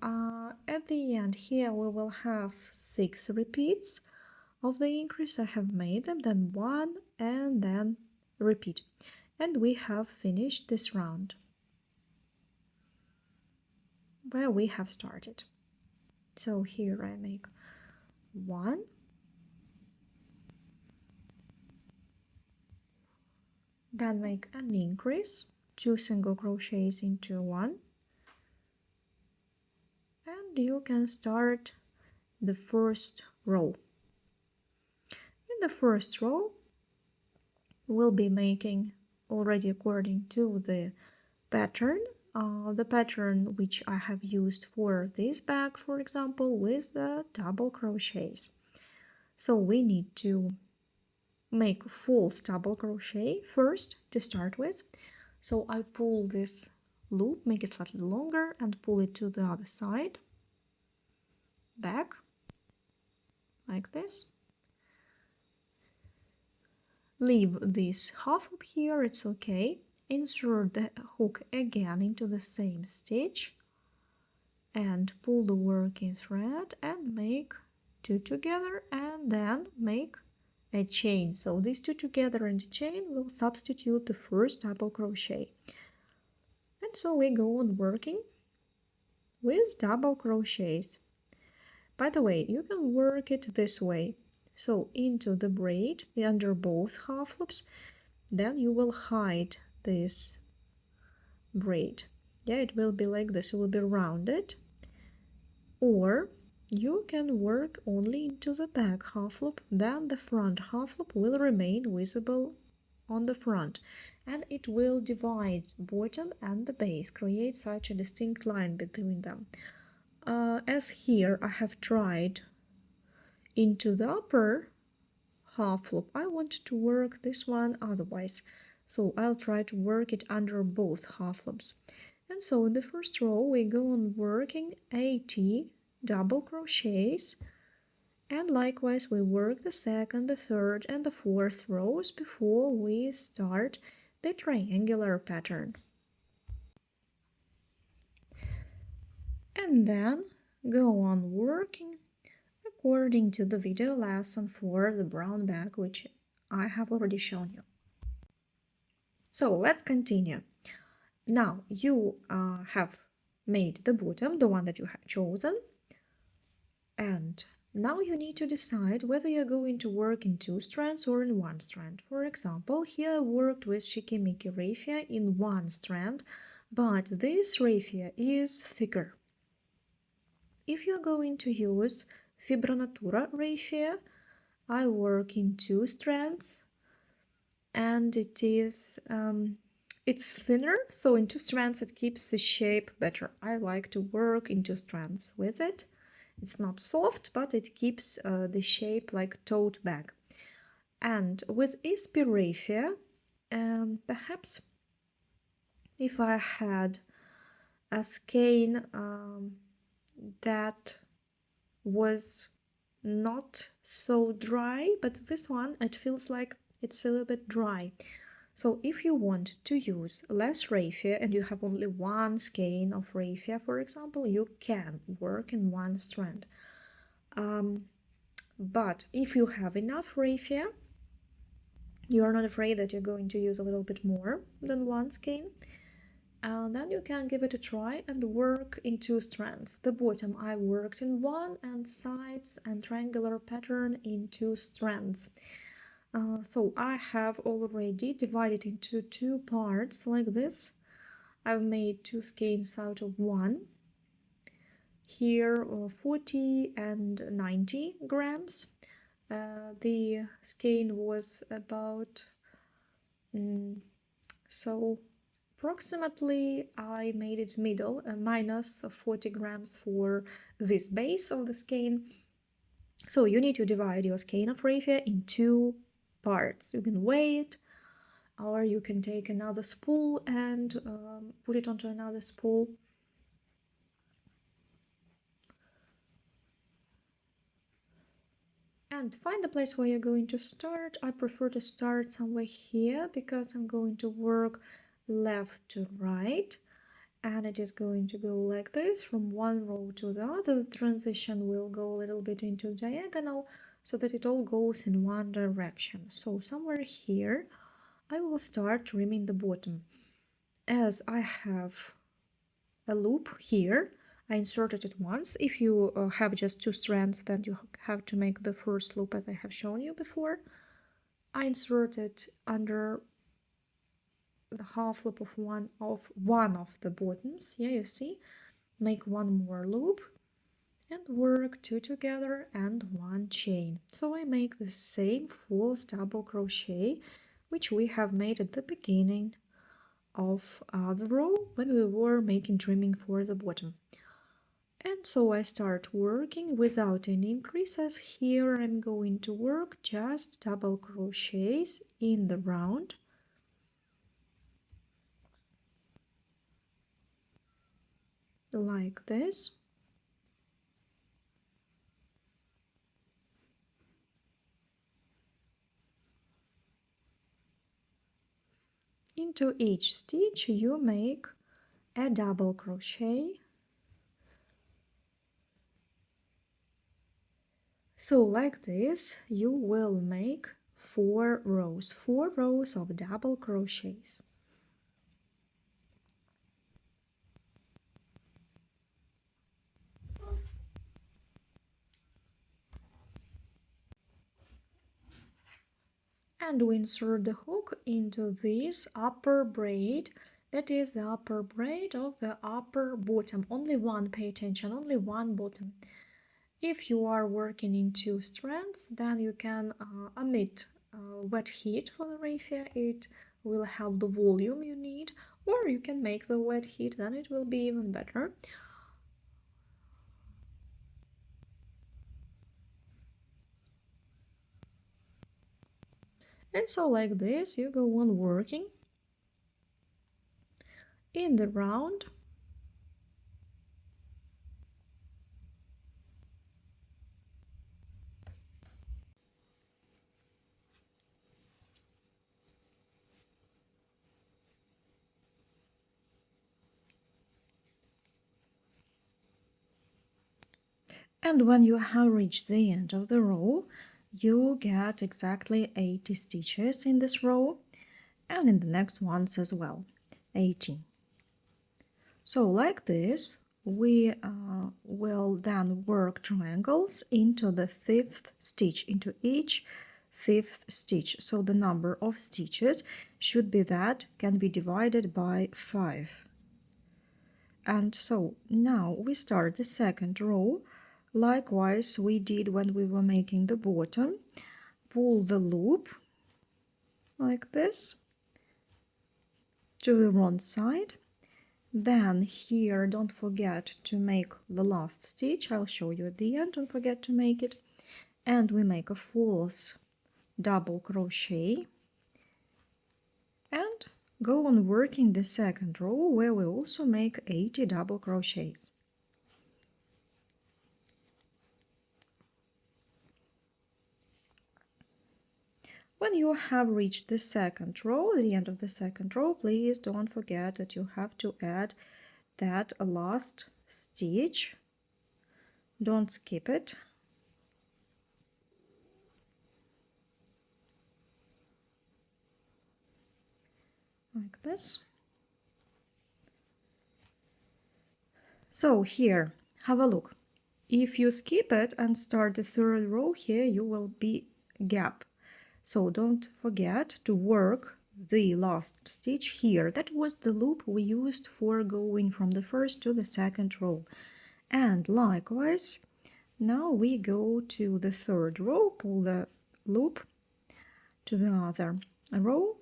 Speaker 1: at the end here we will have 6 repeats of the increase. I have made them, then 1 and then repeat. And we have finished this round where we have started. So here I make 1, then make an increase, 2 single crochets into 1, and you can start the first row. In the first row we'll be making already according to the pattern which I have used for this bag, for example, with the double crochets. So we need to make false double crochet first to start with. So I pull this loop, make it slightly longer, and pull it to the other side, back, like this. Leave this half loop here, it's okay. Insert the hook again into the same stitch and pull the working thread and make 2 together and then make a chain. So these 2 together in the chain will substitute the first double crochet. And so we go on working with double crochets. By the way, you can work it this way. So into the braid under both half loops, then you will hide this braid. Yeah, it will be like this, it will be rounded. Or you can work only into the back half loop, then the front half loop will remain visible on the front, and it will divide bottom and the base, create such a distinct line between them. As here I have tried into the upper half loop, I want to work this one otherwise, so I'll try to work it under both half loops. And so in the first row we go on working 80 double crochets, and likewise we work the second, the third and the fourth rows before we start the triangular pattern. And then go on working according to the video lesson for the brown bag, which I have already shown you. So let's continue. Now you have made the bottom, the one that you have chosen, and now you need to decide whether you're going to work in 2 strands or in 1 strand. For example, here I worked with Shikimiki raffia in 1 strand, but this raffia is thicker. If you're going to use Fibronatura raffia, I work in 2 strands, and it's thinner, so in 2 strands it keeps the shape better. I like to work in 2 strands with it. It's not soft, but it keeps the shape like tote bag. And with Ispi raffia, perhaps if I had a skein that was not so dry, but this one, it feels like it's a little bit dry. So if you want to use less raffia and you have only 1 skein of raffia, for example, you can work in 1 strand. But if you have enough raffia, you are not afraid that you're going to use a little bit more than 1 skein, then you can give it a try and work in 2 strands. The bottom I worked in 1, and sides and triangular pattern in 2 strands. So I have already divided into 2 parts like this. I've made 2 skeins out of 1. Here 40 and 90 grams. The skein was about so approximately I made it middle, minus 40 grams for this base of the skein. So you need to divide your skein of raffia in 2 parts. You can weigh it, or you can take another spool and put it onto another spool. And find the place where you're going to start. I prefer to start somewhere here because I'm going to work left to right, and it is going to go like this from one row to the other. The transition will go a little bit into diagonal so that it all goes in one direction. So somewhere here I will start trimming the bottom. As I have a loop here, I inserted it once. If you have just 2 strands, then you have to make the first loop as I have shown you before. I inserted under the half loop of one of the bottoms. Yeah, you see, make 1 more loop and work 2 together and 1 chain. So I make the same false double crochet which we have made at the beginning of the row when we were making trimming for the bottom. And so I start working without any increases. Here I'm going to work just double crochets in the round. Like this. Into each stitch you make a double crochet. So like this you will make 4 rows of double crochets. And we insert the hook into this upper braid That is the upper braid of the upper bottom. Only one, pay attention, only one bottom. If you are working in 2 strands, then you can omit wet heat for the raffia. It will have the volume you need, or you can make the wet heat, then it will be even better. And so like this you go on working in the round. And when you have reached the end of the row, you get exactly 80 stitches in this row, and in the next ones as well, 80. So like this, we will then work triangles into the 5th stitch, into each 5th stitch. So the number of stitches should be that can be divided by 5. And so now we start the second row. Likewise we did when we were making the bottom. Pull the loop like this to the wrong side. Then here don't forget to make the last stitch. I'll show you at the end, don't forget to make it. And we make a false double crochet and go on working the second row, where we also make 80 double crochets. When you have reached the second row, the end of the second row, please don't forget that you have to add that last stitch. Don't skip it. Like this. So here, have a look. If you skip it and start the third row here, you will be gap. So don't forget to work the last stitch here. That was the loop we used for going from the first to the second row. And likewise, now we go to the third row, pull the loop to the other row,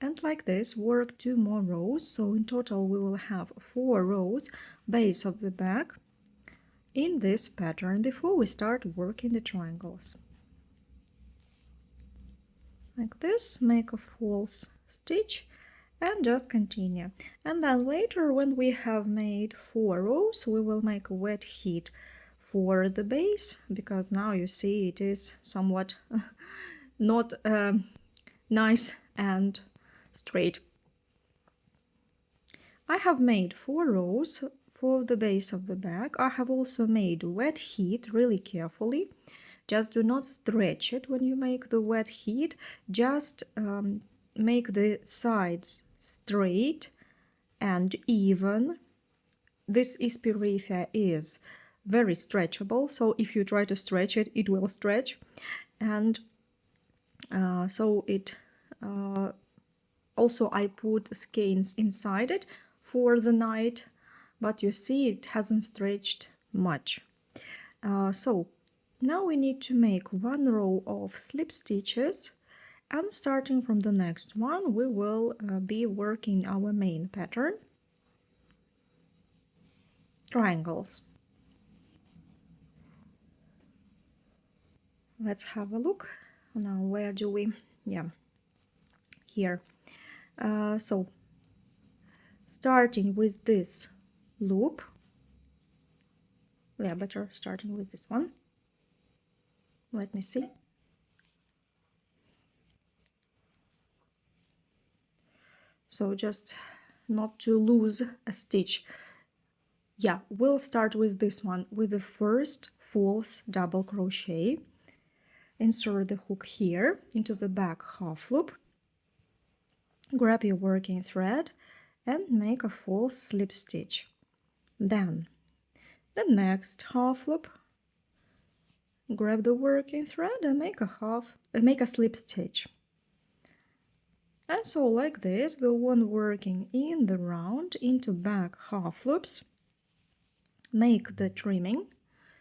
Speaker 1: and like this work 2 more rows. So in total we will have 4 rows base of the back in this pattern before we start working the triangles. Like this, make a false stitch and just continue. And then later, when we have made 4 rows, we will make a wet heat for the base, because now you see it is somewhat not nice and straight. I have made 4 rows for the base of the back. I have also made wet heat really carefully. Just do not stretch it when you make the wet heat. Just make the sides straight and even. This Ispirifia is very stretchable, so if you try to stretch it, it will stretch. And so it also I put skeins inside it for the night, but you see it hasn't stretched much. So now we need to make 1 row of slip stitches, and starting from the next one we will be working our main pattern, triangles. Let's have a look. Now where do we, here. So starting with this loop, better starting with this one. Let me see. So just not to lose a stitch. We'll start with this one, with the first false double crochet. Insert the hook here into the back half loop. Grab your working thread and make a false slip stitch. Then the next half loop, grab the working thread and make a slip stitch. And so like this, go on working in the round into back half loops. Make the trimming,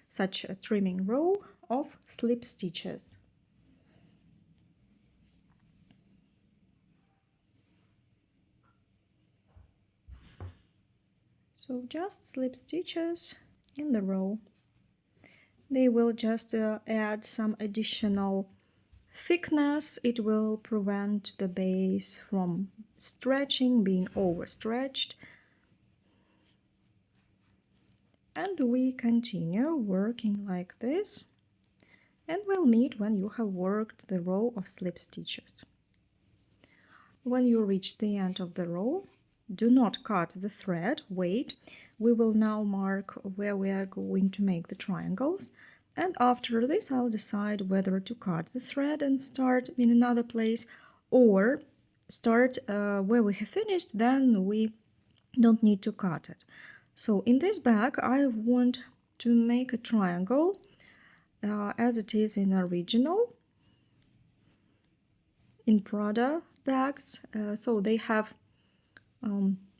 Speaker 1: such a trimming row of slip stitches. So just slip stitches in the row. They will just add some additional thickness. It will prevent the base from stretching, being overstretched. And we continue working like this. And we'll meet when you have worked the row of slip stitches. When you reach the end of the row, do not cut the thread, wait. We will now mark where we are going to make the triangles. And after this, I'll decide whether to cut the thread and start in another place or start where we have finished, then we don't need to cut it. So in this bag, I want to make a triangle as it is in original, in Prada bags. So they have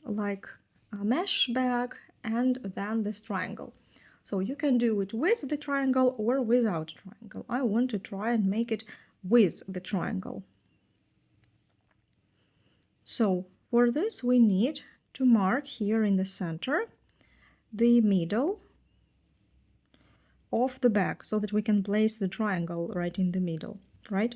Speaker 1: like a mesh bag and then this triangle. So you can do it with the triangle or without triangle. I want to try and make it with the triangle. So for this we need to mark here in the center the middle of the bag so that we can place the triangle right in the middle, right?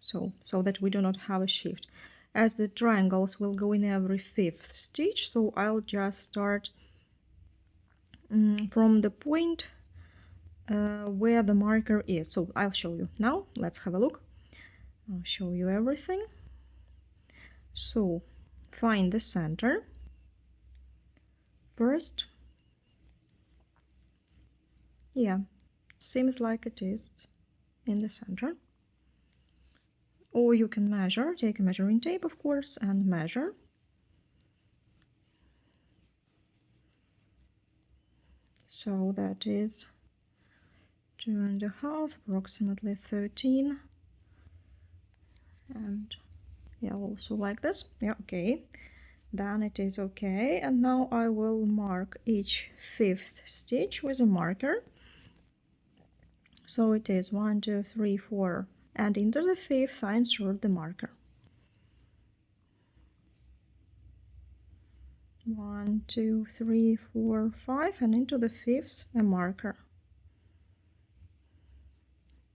Speaker 1: So that we do not have a shift. As the triangles will go in every fifth stitch, so I'll just start from the point where the marker is. So I'll show you now. Let's have a look. I'll show you everything. So find the center first. Yeah, seems like it is in the center. Or you can measure, take a measuring tape, of course, and measure. So that is 2.5, approximately 13. And yeah, also like this. Yeah, okay. Then it is okay. And now I will mark each fifth stitch with a marker. So it is 1, 2, 3, 4. And into the fifth I insert the marker. 1, 2, 3, 4, 5, and into the fifth a marker.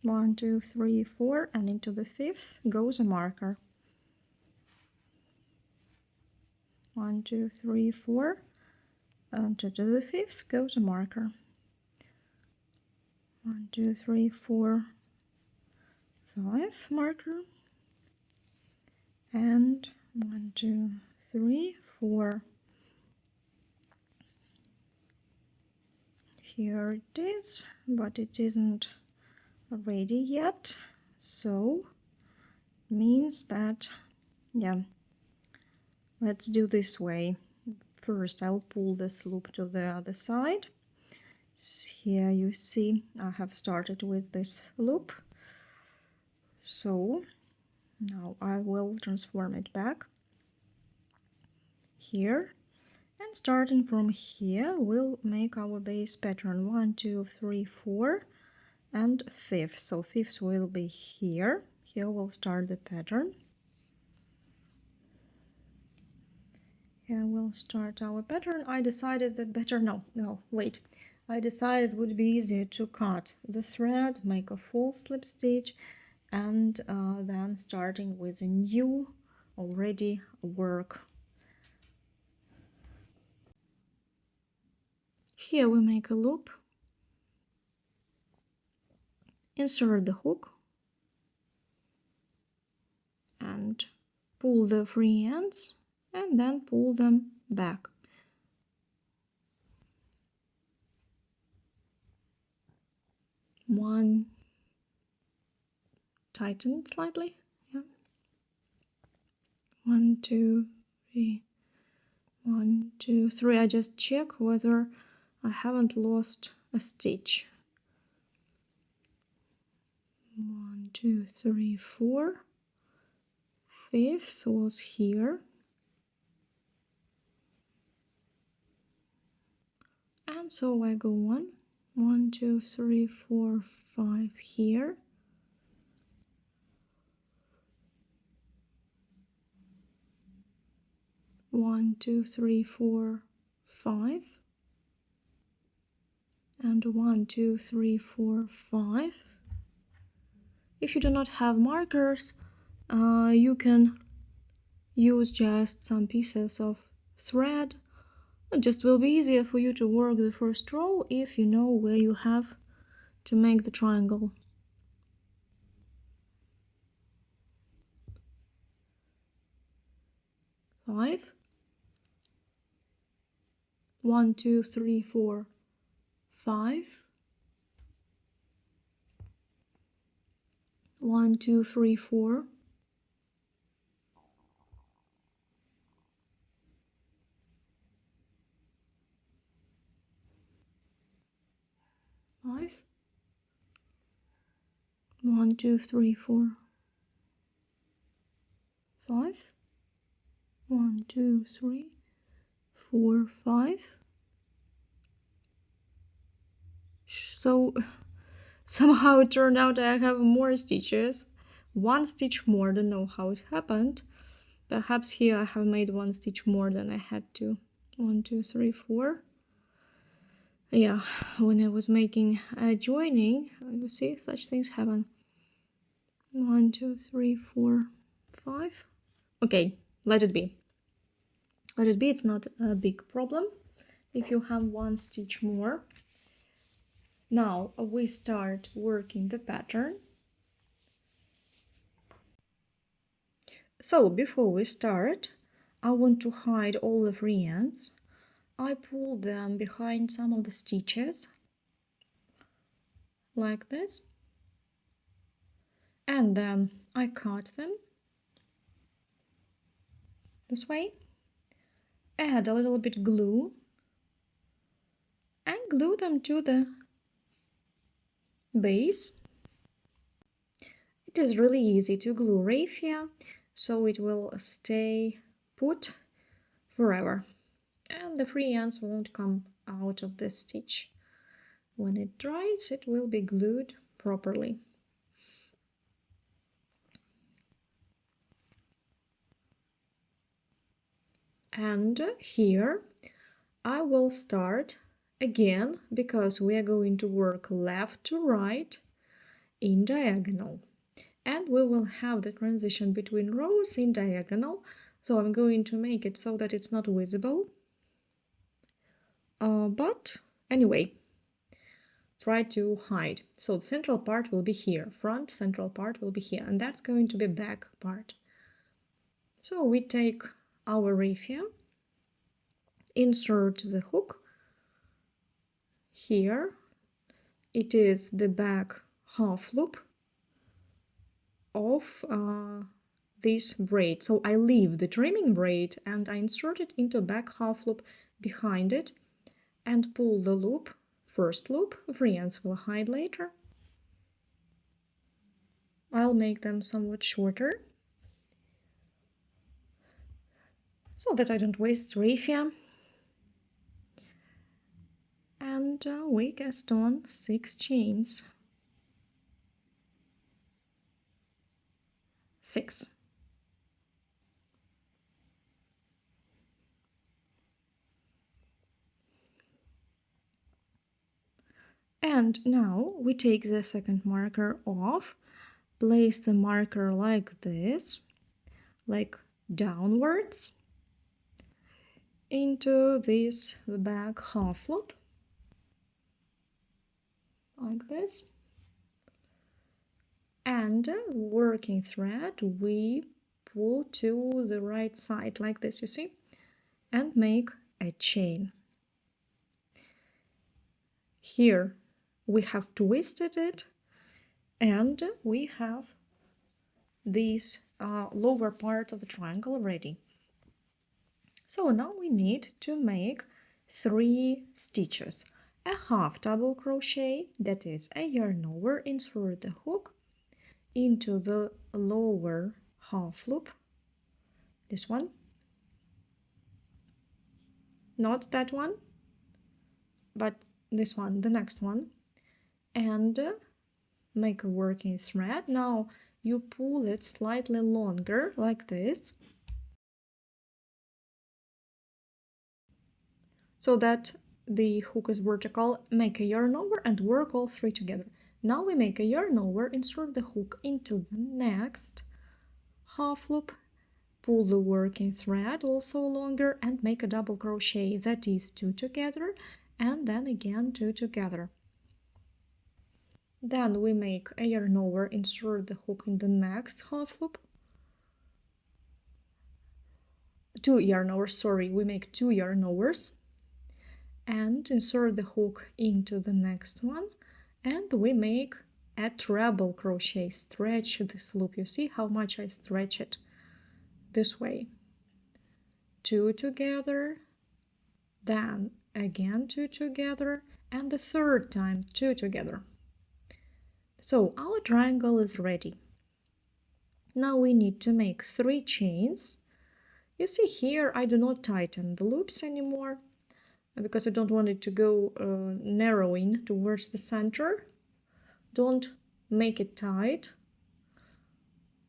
Speaker 1: 1, 2, 3, 4, and into the fifth goes a marker. 1, 2, 3, 4, and into the fifth goes a marker. 1, 2, 3, 4, 5 marker, and 1, 2, 3, 4. Here it is, but it isn't ready yet, so means that, yeah, let's do this way. First I'll pull this loop to the other side. Here you see I have started with this loop. So now I will transform it back here, and starting from here we'll make our base pattern 1, 2, 3, 4 and fifth. So fifth will be here. Here we'll start the pattern. Here we'll start our pattern. I decided that I decided it would be easier to cut the thread, make a full slip stitch, and then starting with a new already work. Here we make a loop, insert the hook, and pull the free ends, and then pull them back. One, tighten it slightly, yeah. 1, 2, 3, 1, 2, 3. I just check whether I haven't lost a stitch. 1, 2, 3, 4. fifth was here. And so I go 1, 2, 3, 4, 5 here. One, 2, 3, 4, 5. And 1, 2, 3, 4, 5. If you do not have markers, you can use just some pieces of thread. It just will be easier for you to work the first row if you know where you have to make the triangle. Five. 1, 2, 3, 4, 5. 1, 2, 3, 4. 5. 1, 2, 3, 4, 5. 1, 2, 3, 4, 5. So somehow it turned out I have more stitches. One stitch more, don't know how it happened. Perhaps here I have made one stitch more than I had to. 1, 2, 3, 4. Yeah, when I was making a joining, you see, such things happen. 1, 2, 3, 4, 5. Okay, let it be. Let it be, it's not a big problem if you have one stitch more. Now we start working the pattern. So before we start, I want to hide all the free ends. I pull them behind some of the stitches, like this, and then I cut them this way, add a little bit glue, and glue them to the base. It is really easy to glue raffia, so it will stay put forever, and the free ends won't come out of the stitch. When it dries, it will be glued properly. And here I will start again, because we are going to work left to right in diagonal, and we will have the transition between rows in diagonal, so I'm going to make it so that it's not visible, but anyway, try to hide. So the central part will be here, front central part will be here, and that's going to be back part. So we take our raffia, insert the hook here. It is the back half loop of this braid. So I leave the trimming braid and I insert it into back half loop behind it and pull the loop, first loop. Free ends will hide later. I'll make them somewhat shorter so that I don't waste raffia. And we cast on 6 chains. 6. And now we take the second marker off, place the marker like this, like downwards, into this back half loop, like this. And working thread we pull to the right side like this, you see, and make a chain. Here we have twisted it, and we have this lower part of the triangle ready. So now we need to make 3 stitches. A half double crochet, that is a yarn over, insert the hook into the lower half loop this one, not that one, but this one, the next one, and make a working thread. Now you pull it slightly longer like this, so that the hook is vertical. Make a yarn over and work all three together. Now we make a yarn over, insert the hook into the next half loop, pull the working thread also longer and make a double crochet, that is 2 together, and then again 2 together. Then we make a yarn over, insert the hook in the next half loop, 2 yarn overs, sorry, we make 2 yarn overs, and insert the hook into the next one, and we make a treble crochet. Stretch this loop, you see how much I stretch it this way. 2 together, then again 2 together, and the third time 2 together. So our triangle is ready. Now we need to make 3 chains. You see here I do not tighten the loops anymore because I don't want it to go narrowing towards the center. Don't make it tight.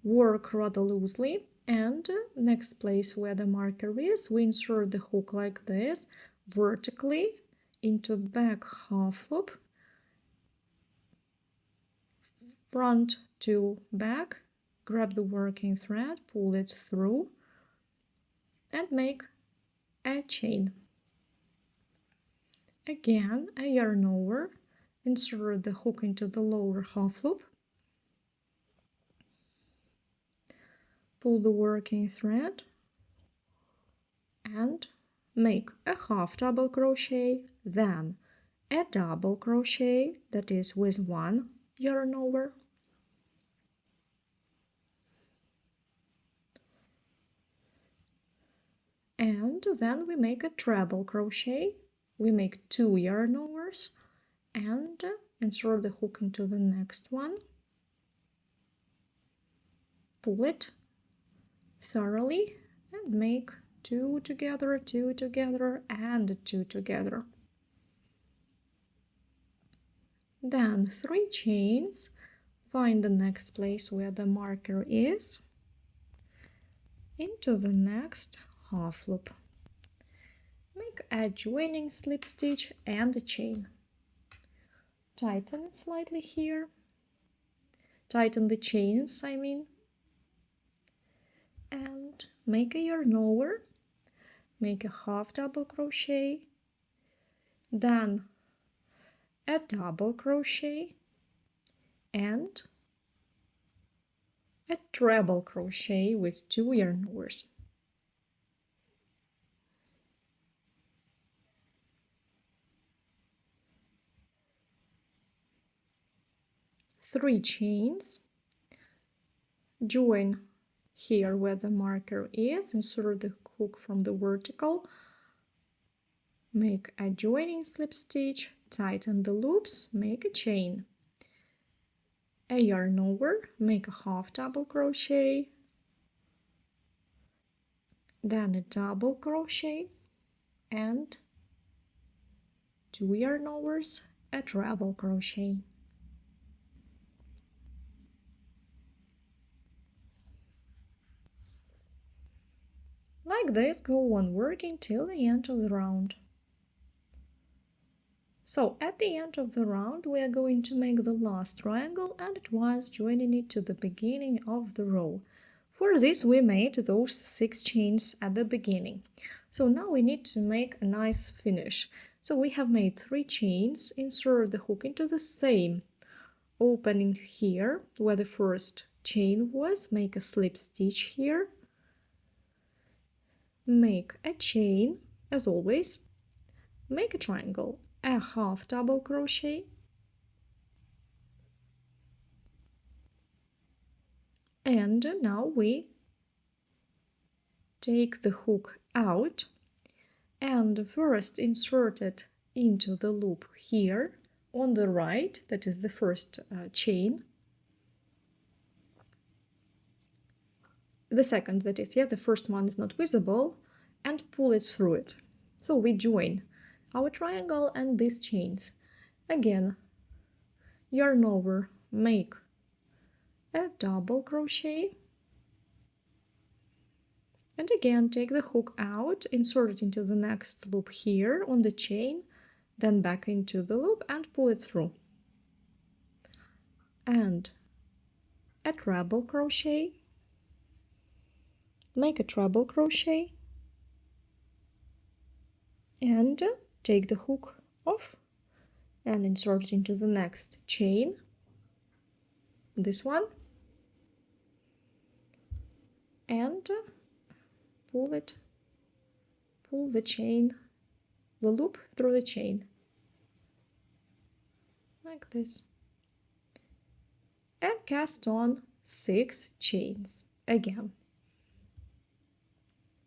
Speaker 1: Work rather loosely, and next place where the marker is, we insert the hook like this, vertically into back half loop, front to back, grab the working thread, pull it through, and make a chain. Again, a yarn over, insert the hook into the lower half loop, pull the working thread, and make a half double crochet, then a double crochet, that is with 1 yarn over, and then we make a treble crochet. We make 2 yarn overs and insert the hook into the next one, pull it thoroughly, and make 2 together, 2 together, and 2 together. Then 3 chains, find the next place where the marker is, into the next half loop. Make a joining slip stitch and a chain. Tighten it slightly here. Tighten the chains, I mean. And make a yarn over, make a half double crochet, then a double crochet and a treble crochet with 2 yarn overs. Three chains, join here where the marker is, insert the hook from the vertical, make a joining slip stitch, tighten the loops, make a chain, a yarn over, make a half double crochet, then a double crochet and 2 yarn overs, a treble crochet. Like this, go on working till the end of the round. So at the end of the round we are going to make the last triangle and at once joining it to the beginning of the row. For this we made those 6 chains at the beginning. So now we need to make a nice finish. So we have made 3 chains, insert the hook into the same opening here where the first chain was, make a slip stitch here, make a chain as always, make a triangle, a half double crochet, and now we take the hook out and first insert it into the loop here on the right, that is the first chain, the second, that is, yeah, the first one is not visible, and pull it through it. So we join our triangle and these chains. Again, yarn over, make a double crochet, and again take the hook out, insert it into the next loop here on the chain, then back into the loop and pull it through. And a treble crochet, make a treble crochet, and take the hook off and insert it into the next chain, this one, and pull the chain, the loop through the chain, like this, and cast on 6 chains again.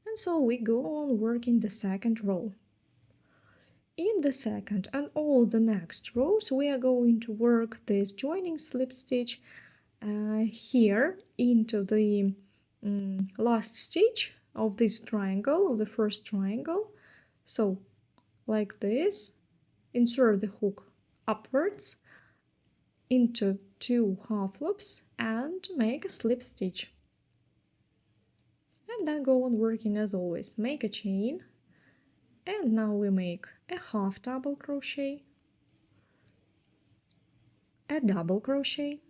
Speaker 1: And so we go on working the second row. In the second and all the next rows, we are going to work this joining slip stitch here into the last stitch of this triangle, of the first triangle. So like this, insert the hook upwards into 2 half loops and make a slip stitch. And then go on working as always. Make a chain, and now we make a half double crochet, a double crochet,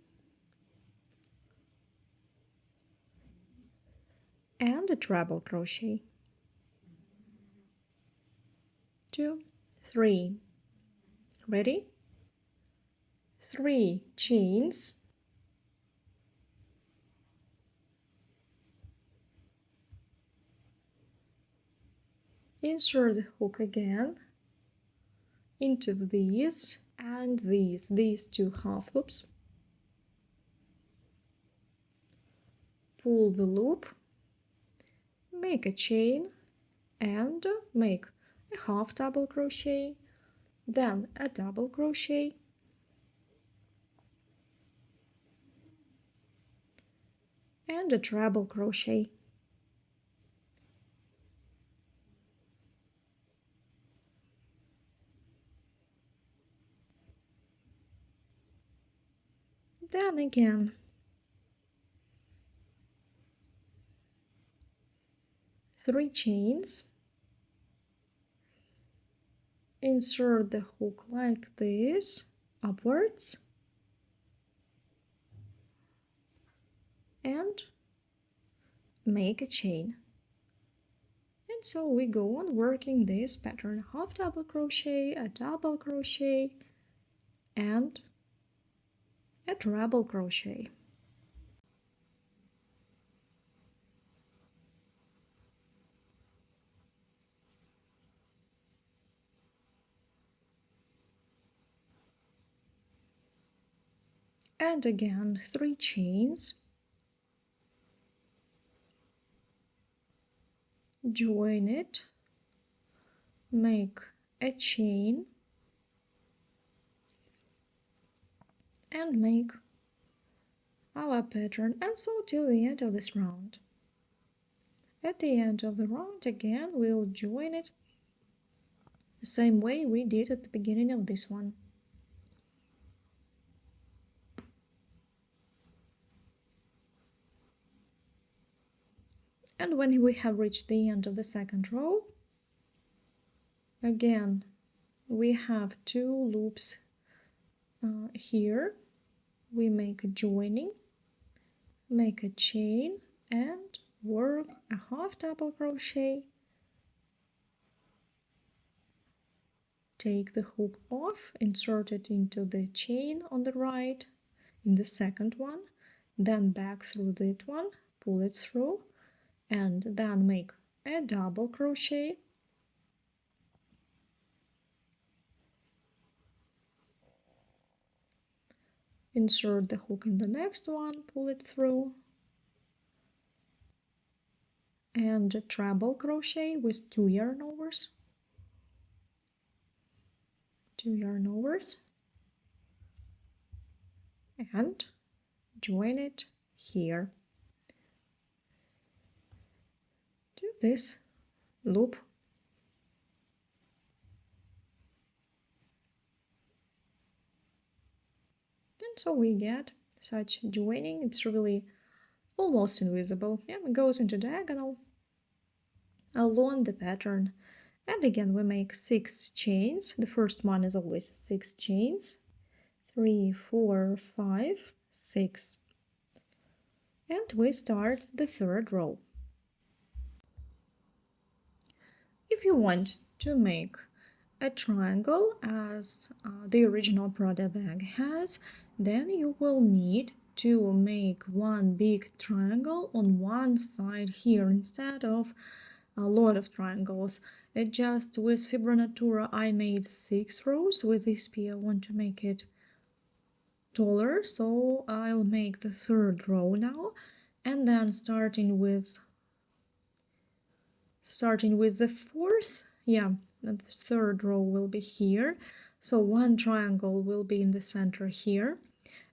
Speaker 1: and a treble crochet. 2, 3. Ready? 3 chains, insert the hook again into these and these 2 half loops, pull the loop, make a chain, and make a half double crochet, then a double crochet, and a treble crochet. Then again, 3 chains, insert the hook like this, upwards, and make a chain. And so we go on working this pattern: half double crochet, a double crochet, and a treble crochet. And again 3 chains, join it, make a chain, and make our pattern, and so till the end of this round. At the end of the round again we'll join it the same way we did at the beginning of this one. And when we have reached the end of the second row, again we have 2 loops here. We make a joining, make a chain, and work a half double crochet, take the hook off, insert it into the chain on the right in the second one, then back through that one, pull it through, and then make a double crochet, insert the hook in the next one, pull it through, and a treble crochet with 2 yarn overs, 2 yarn overs, and join it here. to this loop. And so we get such joining. It's really almost invisible. Yeah, it goes into diagonal along the pattern. And again, we make 6 chains. The first one is always 6 chains. 3, 4, 5, 6. And we start the third row. If you want to make a triangle as the original Prada bag has, then you will need to make one big triangle on one side here instead of a lot of triangles. Just with Fibronatura I made 6 rows. With this P I want to make it taller, so I'll make the third row now, and then starting with the fourth, yeah, the third row will be here, so one triangle will be in the center here,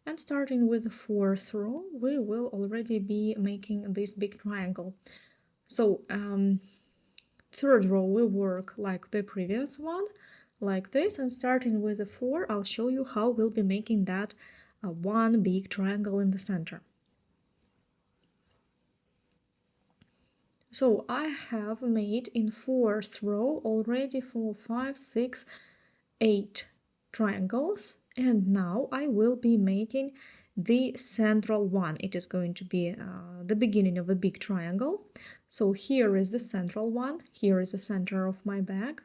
Speaker 1: and starting with the fourth row we will already be making this big triangle. So third row will work like the previous one, like this, and starting with the 4 I'll show you how we'll be making that one big triangle in the center. So I have made in fourth row already 4, 5, 6, 8 triangles, and now I will be making the central one. It is going to be the beginning of a big triangle. So here is the central one, here is the center of my bag.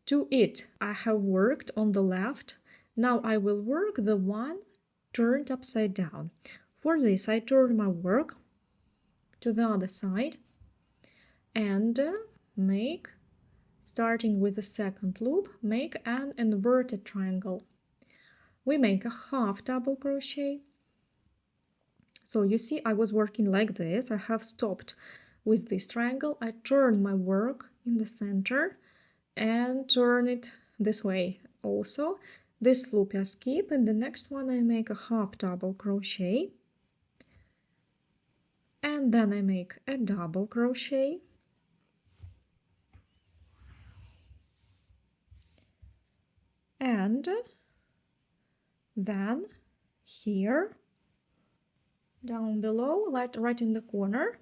Speaker 1: To it I have worked on the left. Now I will work the one turned upside down. For this I turn my work to the other side and make, starting with the second loop, make an inverted triangle. We make a half double crochet. So you see I was working like this. I have stopped with this triangle. I turn my work in the center and turn it this way also. This loop I skip, and the next one I make a half double crochet, and then I make a double crochet, and then here down below, right in the corner,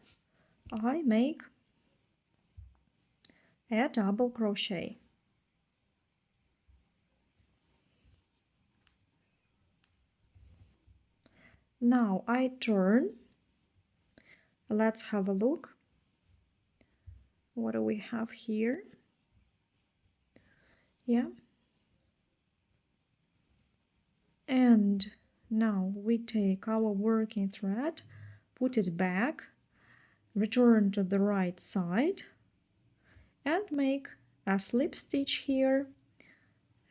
Speaker 1: I make a double crochet. Now I turn. Let's have a look. What do we have here? Yeah. And now we take our working thread, put it back, return to the right side, and make a slip stitch here,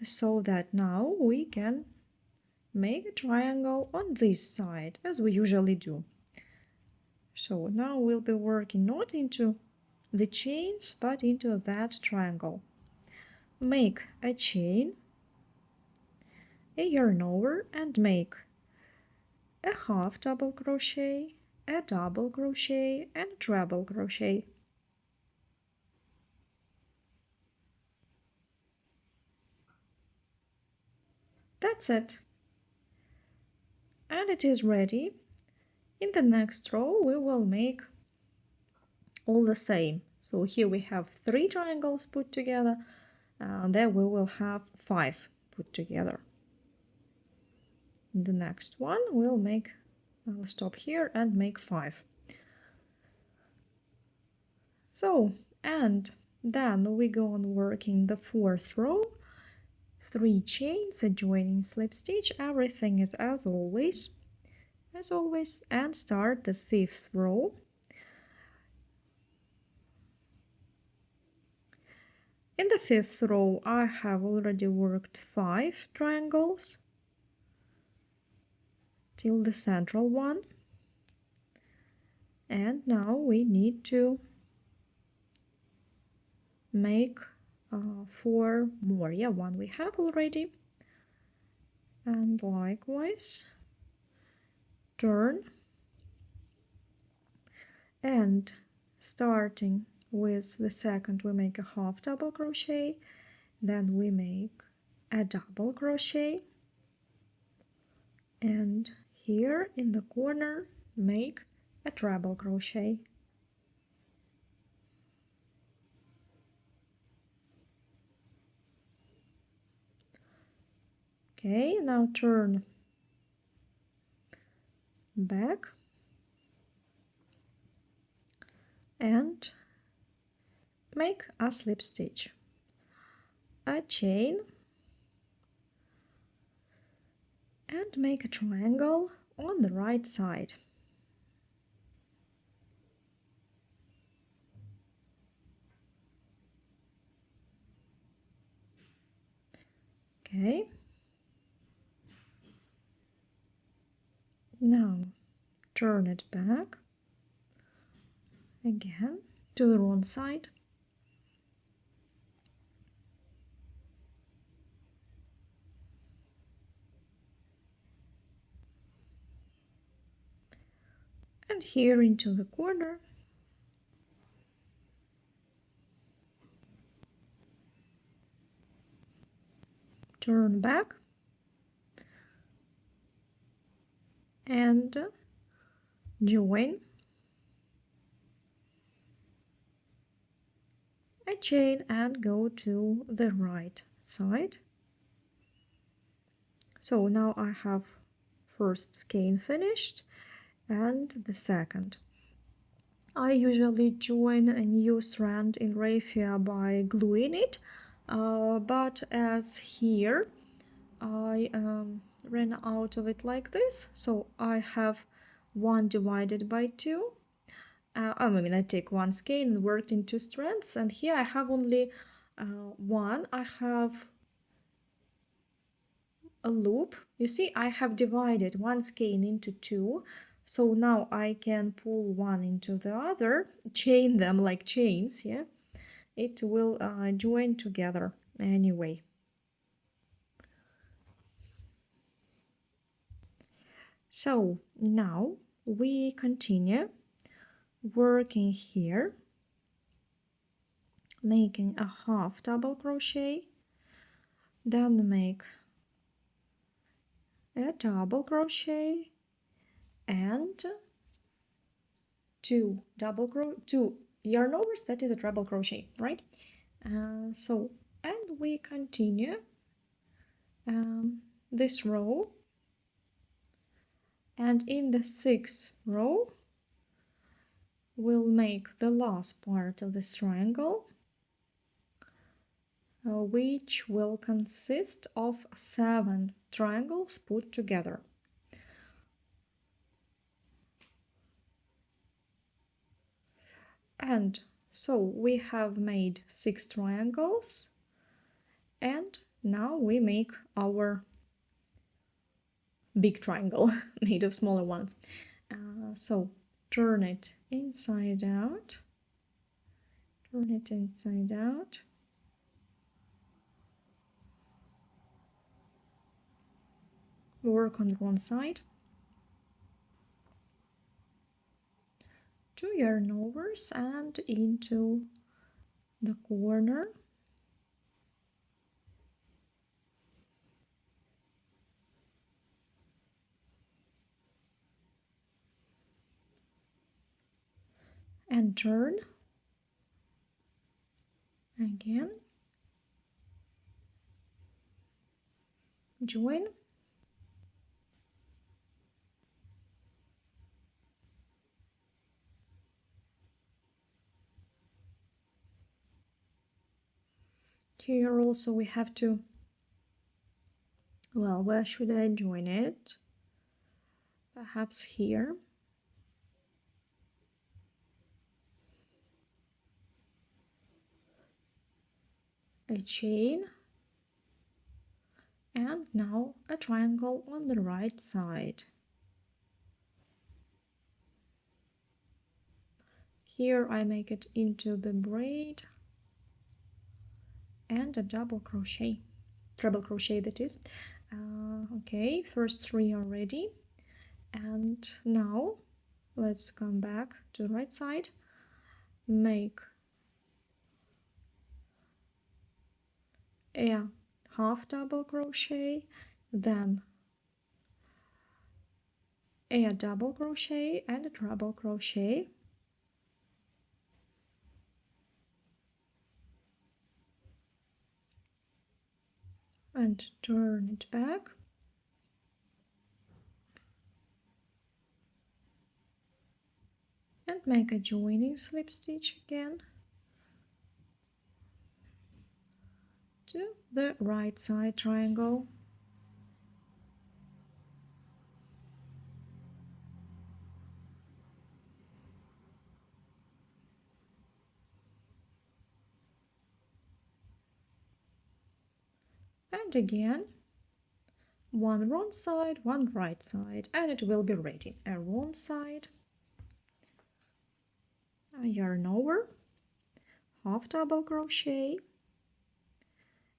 Speaker 1: so that now we can make a triangle on this side, as we usually do. So now we'll be working not into the chains, but into that triangle. Make a chain, a yarn over, and make a half double crochet, a double crochet, and a treble crochet. That's it. And it is ready. In the next row we will make all the same. So here we have 3 triangles put together, and there we will have 5 put together. In the next one we'll make, I'll stop here and make 5. So, and then we go on working the 4th row, 3 chains, a joining slip stitch, everything is as always, and start the 5th row. In the 5th row I have already worked 5 triangles till the central one, and now we need to make 4 more. Yeah, one we have already, and likewise turn, and starting with the second we make a half double crochet, then we make a double crochet, and here in the corner make a treble crochet. Okay, now turn back and make a slip stitch, a chain, and make a triangle on the right side. Okay, now turn it back again to the wrong side. And here into the corner. Turn back and join a chain and go to the right side. So now I have first skein finished and the second. I usually join a new strand in raffia by gluing it, but as here I ran out of it like this, so I have 1 divided by 2. I take one skein and worked in 2 strands, and here I have only one. I have a loop. You see, I have divided one skein into 2, so now I can pull one into the other, chain them like chains, yeah? It will join together anyway. So now we continue working here, making a half double crochet, then make a double crochet and 2 yarn overs, that is a treble crochet, right? And we continue this row, and in the 6th row we'll make the last part of this triangle, which will consist of 7 triangles put together. And so we have made 6 triangles, and now we make our big triangle made of smaller ones. So turn it inside out, turn it inside out, work on one side, 2 yarn overs and into the corner, and turn again, join, here also we have to, well, where should I join it? Perhaps here. A chain, and now a triangle on the right side. Here I make it into the braid and a double crochet, treble crochet that is. Okay, first 3 are ready, and now let's come back to the right side, make a half double crochet, then a double crochet and a treble crochet, and turn it back, and make a joining slip stitch again to the right side triangle. And again, one wrong side, one right side, and it will be ready. A wrong side, a yarn over, half double crochet,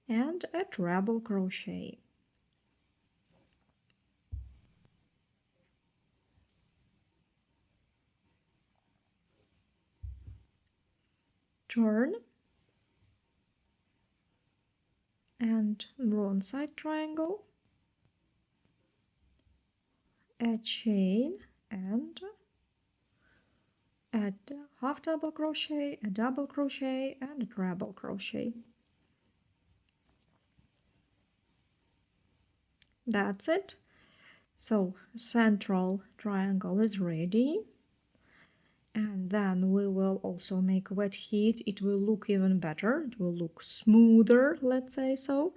Speaker 1: and a treble crochet. Turn and wrong side triangle, a chain, and add half double crochet, a double crochet, and a treble crochet. That's it. So central triangle is ready, and then we will also make wet heat. It will look even better, it will look smoother, let's say so.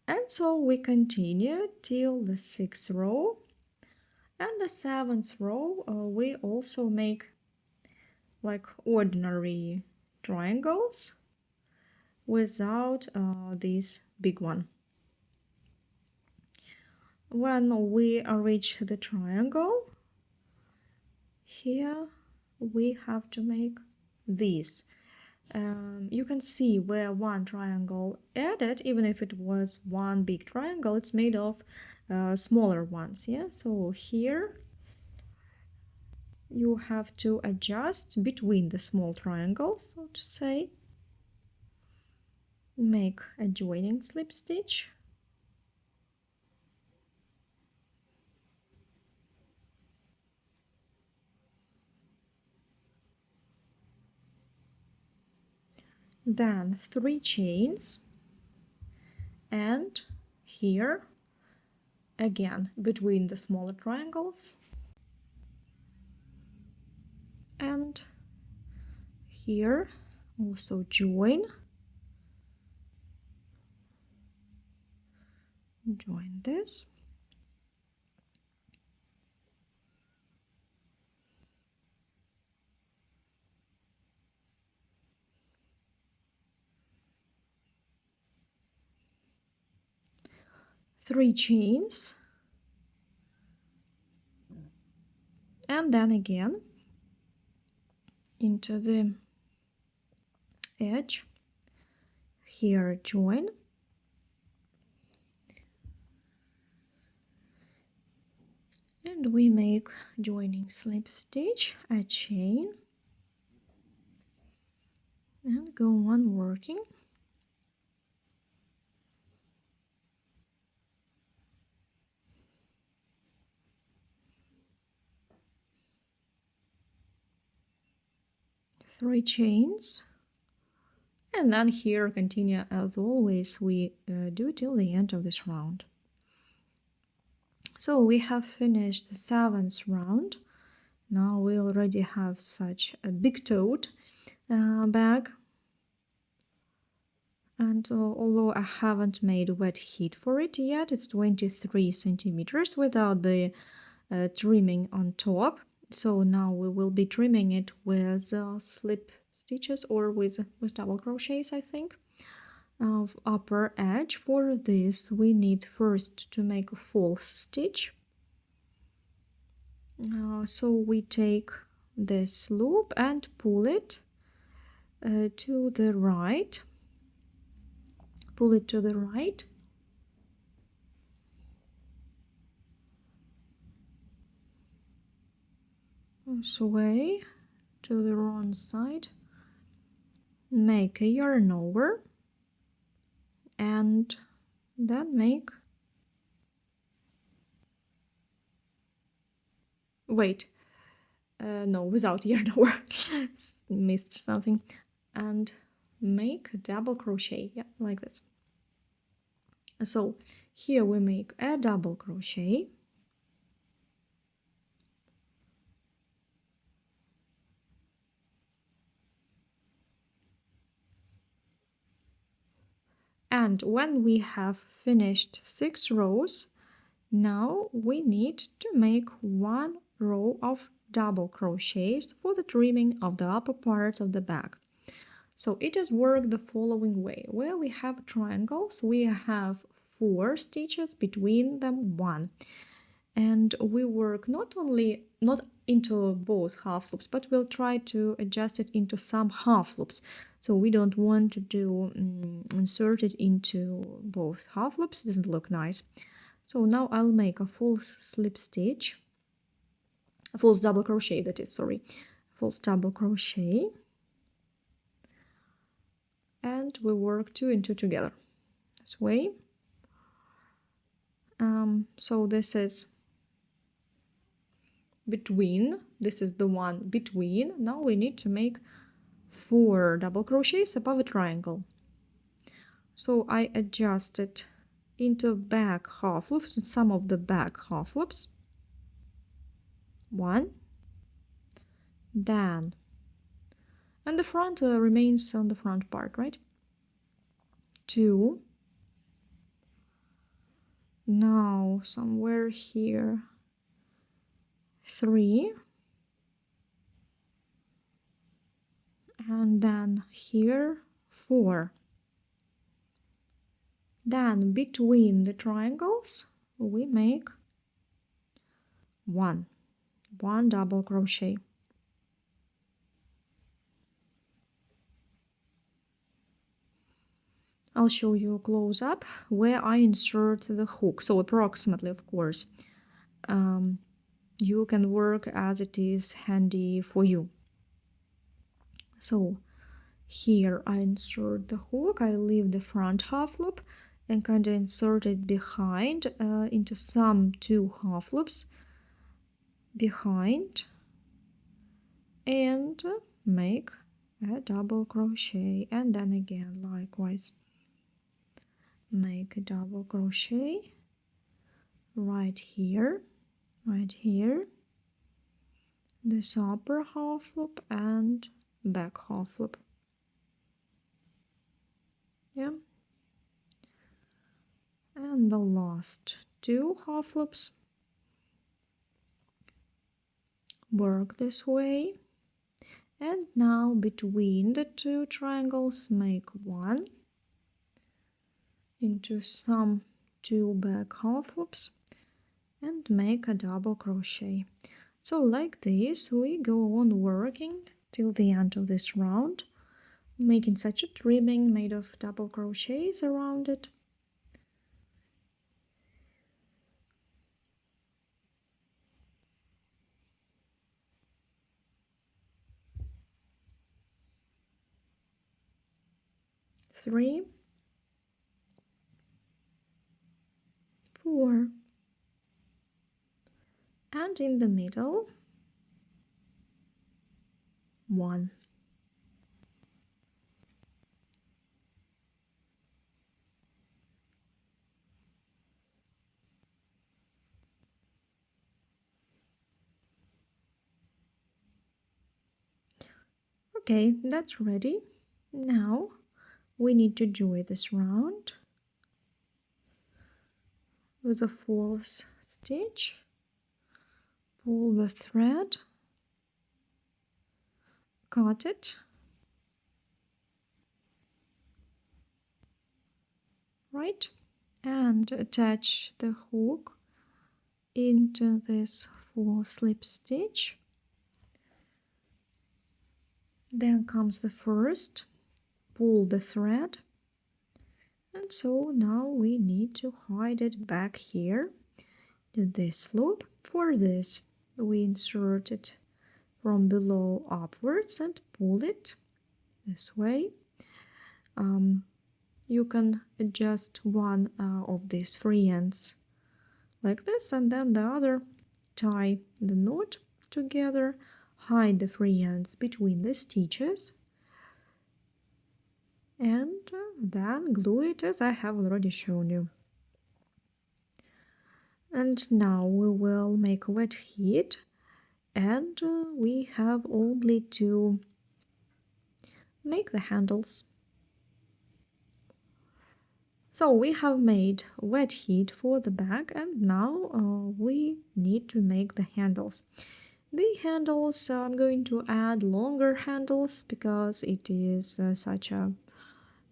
Speaker 1: And so we continue till the 6th row, and the 7th row we also make like ordinary triangles without this big one. When we reach the triangle, here we have to make this. You can see where one triangle added, even if it was one big triangle, it's made of smaller ones. Yeah, so here you have to adjust between the small triangles, so to say. Make a joining slip stitch. Then 3 chains, and here again between the smaller triangles, and here also join this, three chains, and then again into the edge, here join, and we make joining slip stitch, a chain, and go on working. Three chains, and then here continue as always we do till the end of this round. So we have finished the 7th round. Now we already have such a big tote bag, and although I haven't made wet heat for it yet, it's 23 centimeters without the trimming on top. So now we will be trimming it with slip stitches or with double crochets, I think, of upper edge. For this we need first to make a false stitch. So we take this loop and pull it to the right. Pull it to the right. Sway to the wrong side. Make a yarn over and then make, no, without yarn over, missed something, and make a double crochet, yeah, like this. So here we make a double crochet, and when we have finished 6 rows, now we need to make 1 row of double crochets for the trimming of the upper parts of the bag. So it is worked the following way. Where we have triangles, we have 4 stitches, between them 1. And we work not into both half loops, but we'll try to adjust it into some half loops. So we don't want to do insert it into both half loops, it doesn't look nice. So now I'll make a false slip stitch, a false double crochet, that is, sorry, false double crochet, and we work 2 and 2 together this way. So this is between, this is the one between. Now we need to make 4 double crochets above a triangle. So I adjusted into back half loops and some of the back half loops. 1, then, and the front remains on the front part, right? 2, now somewhere here, 3, and then here 4. Then between the triangles we make 1 double crochet. I'll show you a close-up where I insert the hook, so approximately, of course. You can work as it is handy for you. So here I insert the hook, I leave the front half loop and kind of insert it behind into some 2 half loops behind, and make a double crochet, and then again likewise make a double crochet right here, this upper half loop and back half loop. Yeah, and the last 2 half loops work this way, and now between the 2 triangles make 1 into some 2 back half loops and make a double crochet. So like this we go on working till the end of this round, making such a trimming made of double crochets around it. Three, 4, and in the middle 1. Okay, that's ready. Now we need to join this round with a false stitch, pull the thread, cut it, right, and attach the hook into this full slip stitch. Then comes the first, pull the thread, and so now we need to hide it back here to this loop. For this we insert it from below upwards and pull it this way. you can adjust one of these three ends like this, and then the other. Tie the knot together, hide the three ends between the stitches, and then glue it as I have already shown you. And now we will make a wet heat, and we have only to make the handles. So we have made wet heat for the bag, and now we need to make the handles. The handles, I'm going to add longer handles because it is such a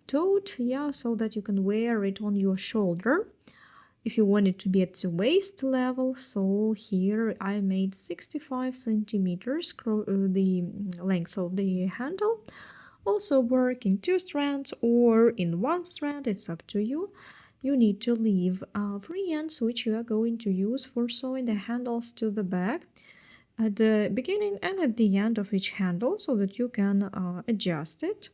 Speaker 1: tote, yeah, so that you can wear it on your shoulder if you want it to be at the waist level. So here I made 65 centimeters the length of the handle. Also work in 2 strands or in 1 strand, it's up to you. You need to leave 3 ends which you are going to use for sewing the handles to the bag at the beginning and at the end of each handle, so that you can adjust it.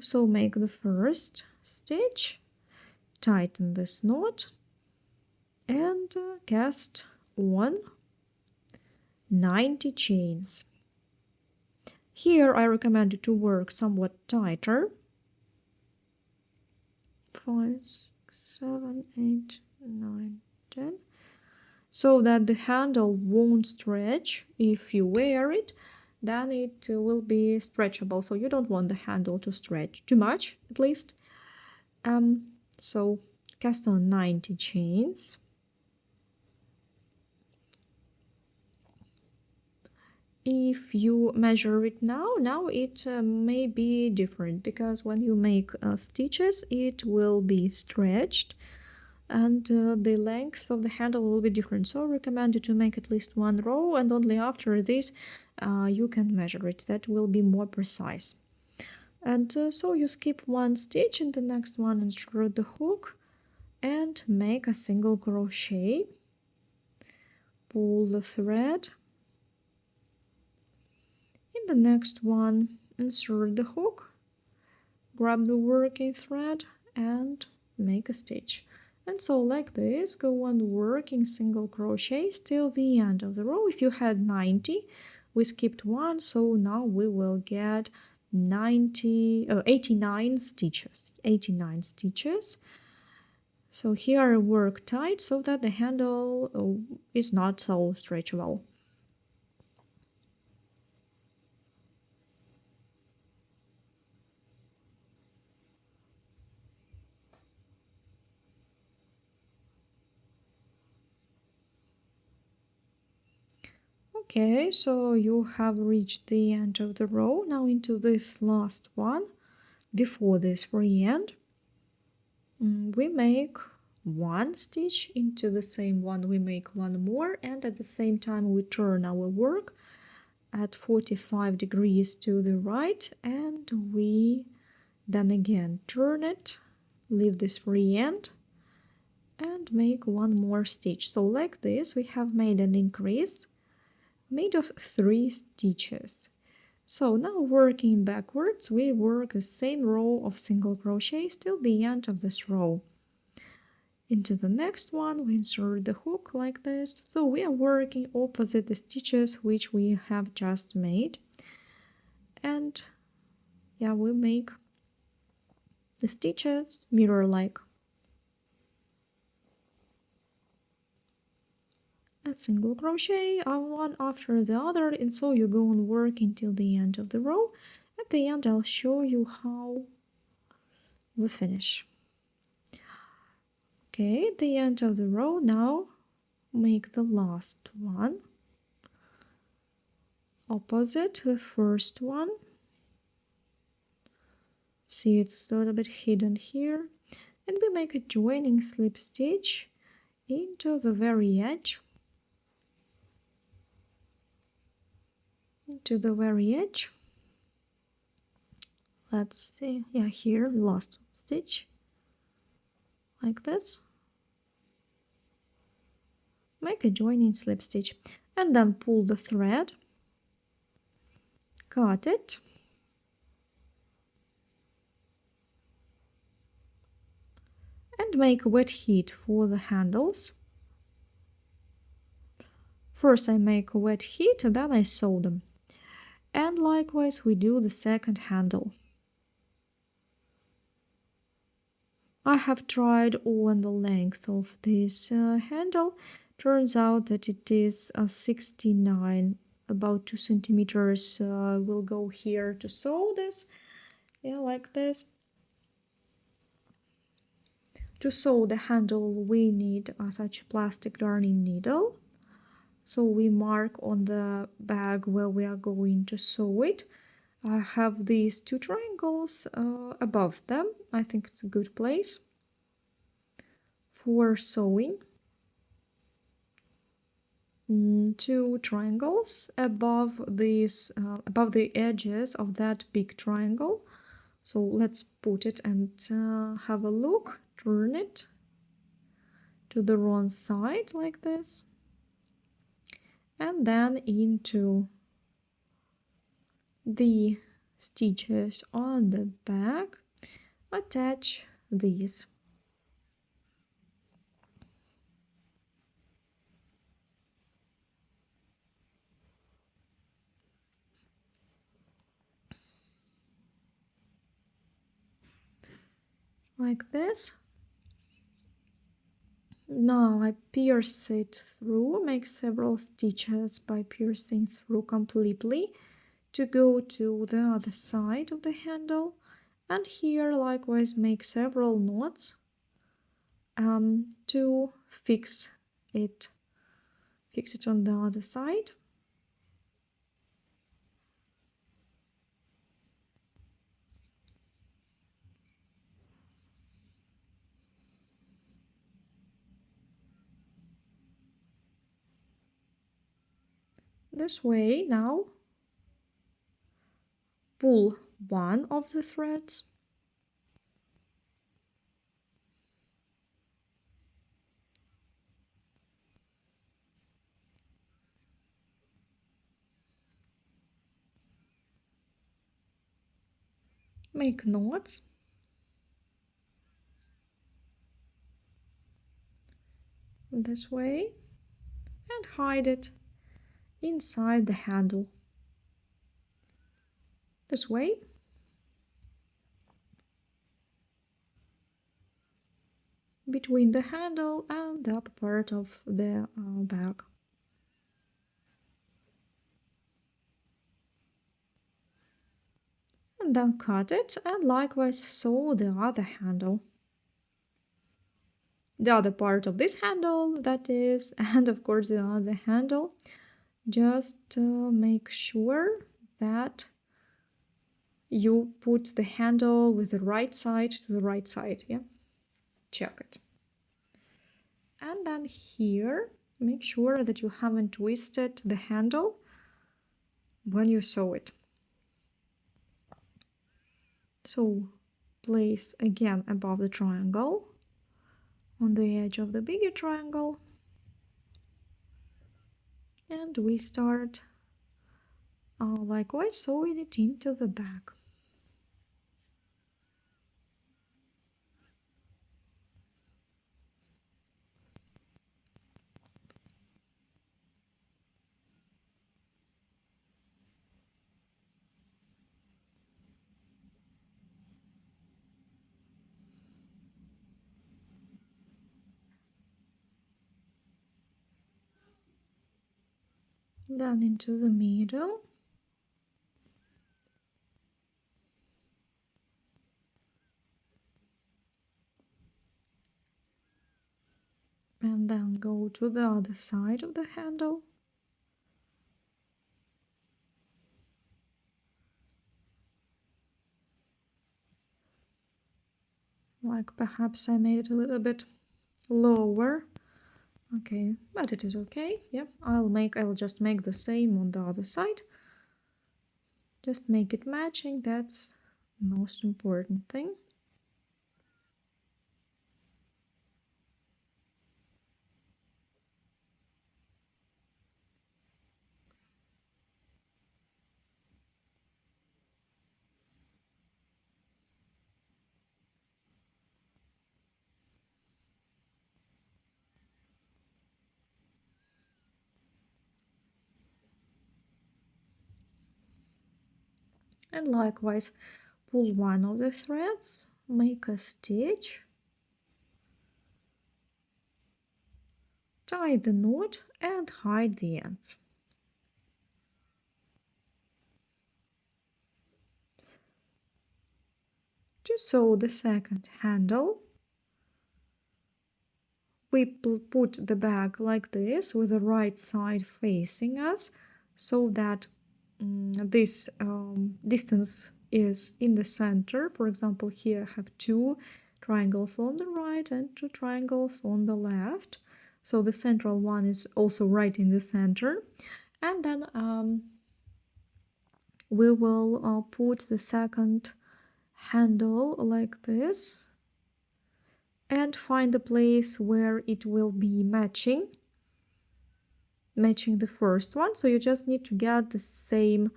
Speaker 1: So make the first stitch, tighten this knot, and cast on 90 chains. Here I recommend you to work somewhat tighter. 5, 6, 7, 8, 9, 10. So that the handle won't stretch. If you wear it, then it will be stretchable. So you don't want the handle to stretch too much, at least. So cast on 90 chains. If you measure it now it may be different, because when you make stitches it will be stretched and the length of the handle will be different. So I recommend you to make at least 1 row, and only after this you can measure it. That will be more precise. And so you skip 1 stitch in the next one, insert the hook and make a single crochet. Pull the thread. In the next one, insert the hook, grab the working thread and make a stitch. And so like this, go on working single crochets till the end of the row. If you had 90, we skipped 1, so now we will get 89 stitches. 89 stitches. So here I work tight so that the handle is not so stretchable. Okay, so you have reached the end of the row. Now into this last one, before this free end, we make 1 stitch. Into the same one we make 1 more, and at the same time we turn our work at 45 degrees to the right, and we then again turn it, leave this free end and make 1 more stitch. So like this we have made an increase made of 3 stitches. So now working backwards, we work the same row of single crochets till the end of this row. Into the next one we insert the hook like this. So we are working opposite the stitches which we have just made, and yeah, we make the stitches mirror-like. A single crochet one after the other, and so you go on working till the end of the row. At the end I'll show you how we finish. Okay, at the end of the row now make the last one opposite the first one. See, it's a little bit hidden here, and we make a joining slip stitch into the very edge. To the very edge. Let's see, yeah, here, last stitch, like this. Make a joining slip stitch, and then pull the thread, cut it, and make wet heat for the handles. First I make wet heat, then I sew them. And likewise we do the second handle. I have tried on the length of this handle. Turns out that it is 69, about 2 centimeters. Will go here to sew this, yeah, like this. To sew the handle we need such a plastic darning needle. So we mark on the bag where we are going to sew it. I have these 2 triangles above them. I think it's a good place for sewing. 2 triangles above these, above the edges of that big triangle. So let's put it and have a look. Turn it to the wrong side like this, and then into the stitches on the back attach these. Like this. Now I pierce it through, make several stitches by piercing through completely to go to the other side of the handle, and here likewise make several knots to fix it on the other side. This way. Now pull one of the threads, make knots, this way, and hide it inside the handle, this way. Between the handle and the upper part of the bag. And then cut it, and likewise sew the other handle. The other part of this handle, that is, and of course the other handle. Just make sure that you put the handle with the right side to the right side, yeah? Check it. And then here, make sure that you haven't twisted the handle when you sew it. So place again above the triangle, on the edge of the bigger triangle, and we start likewise sewing it into the bag. Then into the middle, and then go to the other side of the handle. Like perhaps I made it a little bit lower. Okay, but it is okay. Yeah, I'll just make the same on the other side. Just make it matching, that's the most important thing. And likewise, pull one of the threads, make a stitch, tie the knot and hide the ends. To sew the second handle, we put the bag like this with the right side facing us so that this distance is in the center. For example, here I have 2 triangles on the right and 2 triangles on the left. So the central one is also right in the center. And then we will put the second handle like this and find the place where it will be matching the first one. So you just need to get the same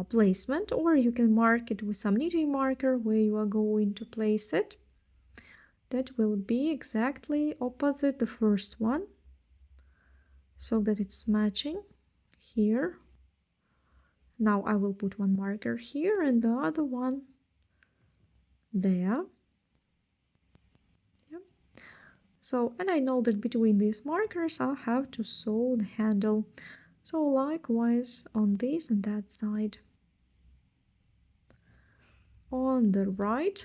Speaker 1: placement, or you can mark it with some knitting marker where you are going to place it. That will be exactly opposite the first one, so that it's matching here. Now I will put one marker here and the other one there. Yeah. So, and I know that between these markers I have to sew the handle. So likewise on this and that side. On the right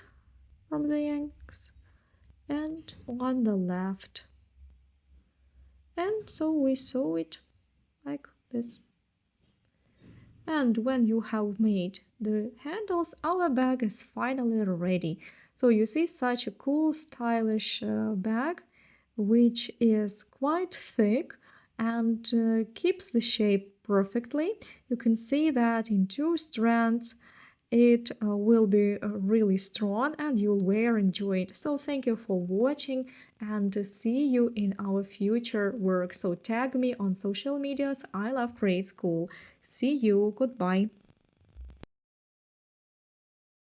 Speaker 1: from the ends and on the left. And so we sew it like this. And when you have made the handles, our bag is finally ready. So you see such a cool, stylish bag, which is quite thick and keeps the shape perfectly. You can see that in 2 strands it will be really strong and you'll wear and enjoy it. So thank you for watching and see you in our future work. So tag me on social medias. I love Create School. See you. Goodbye.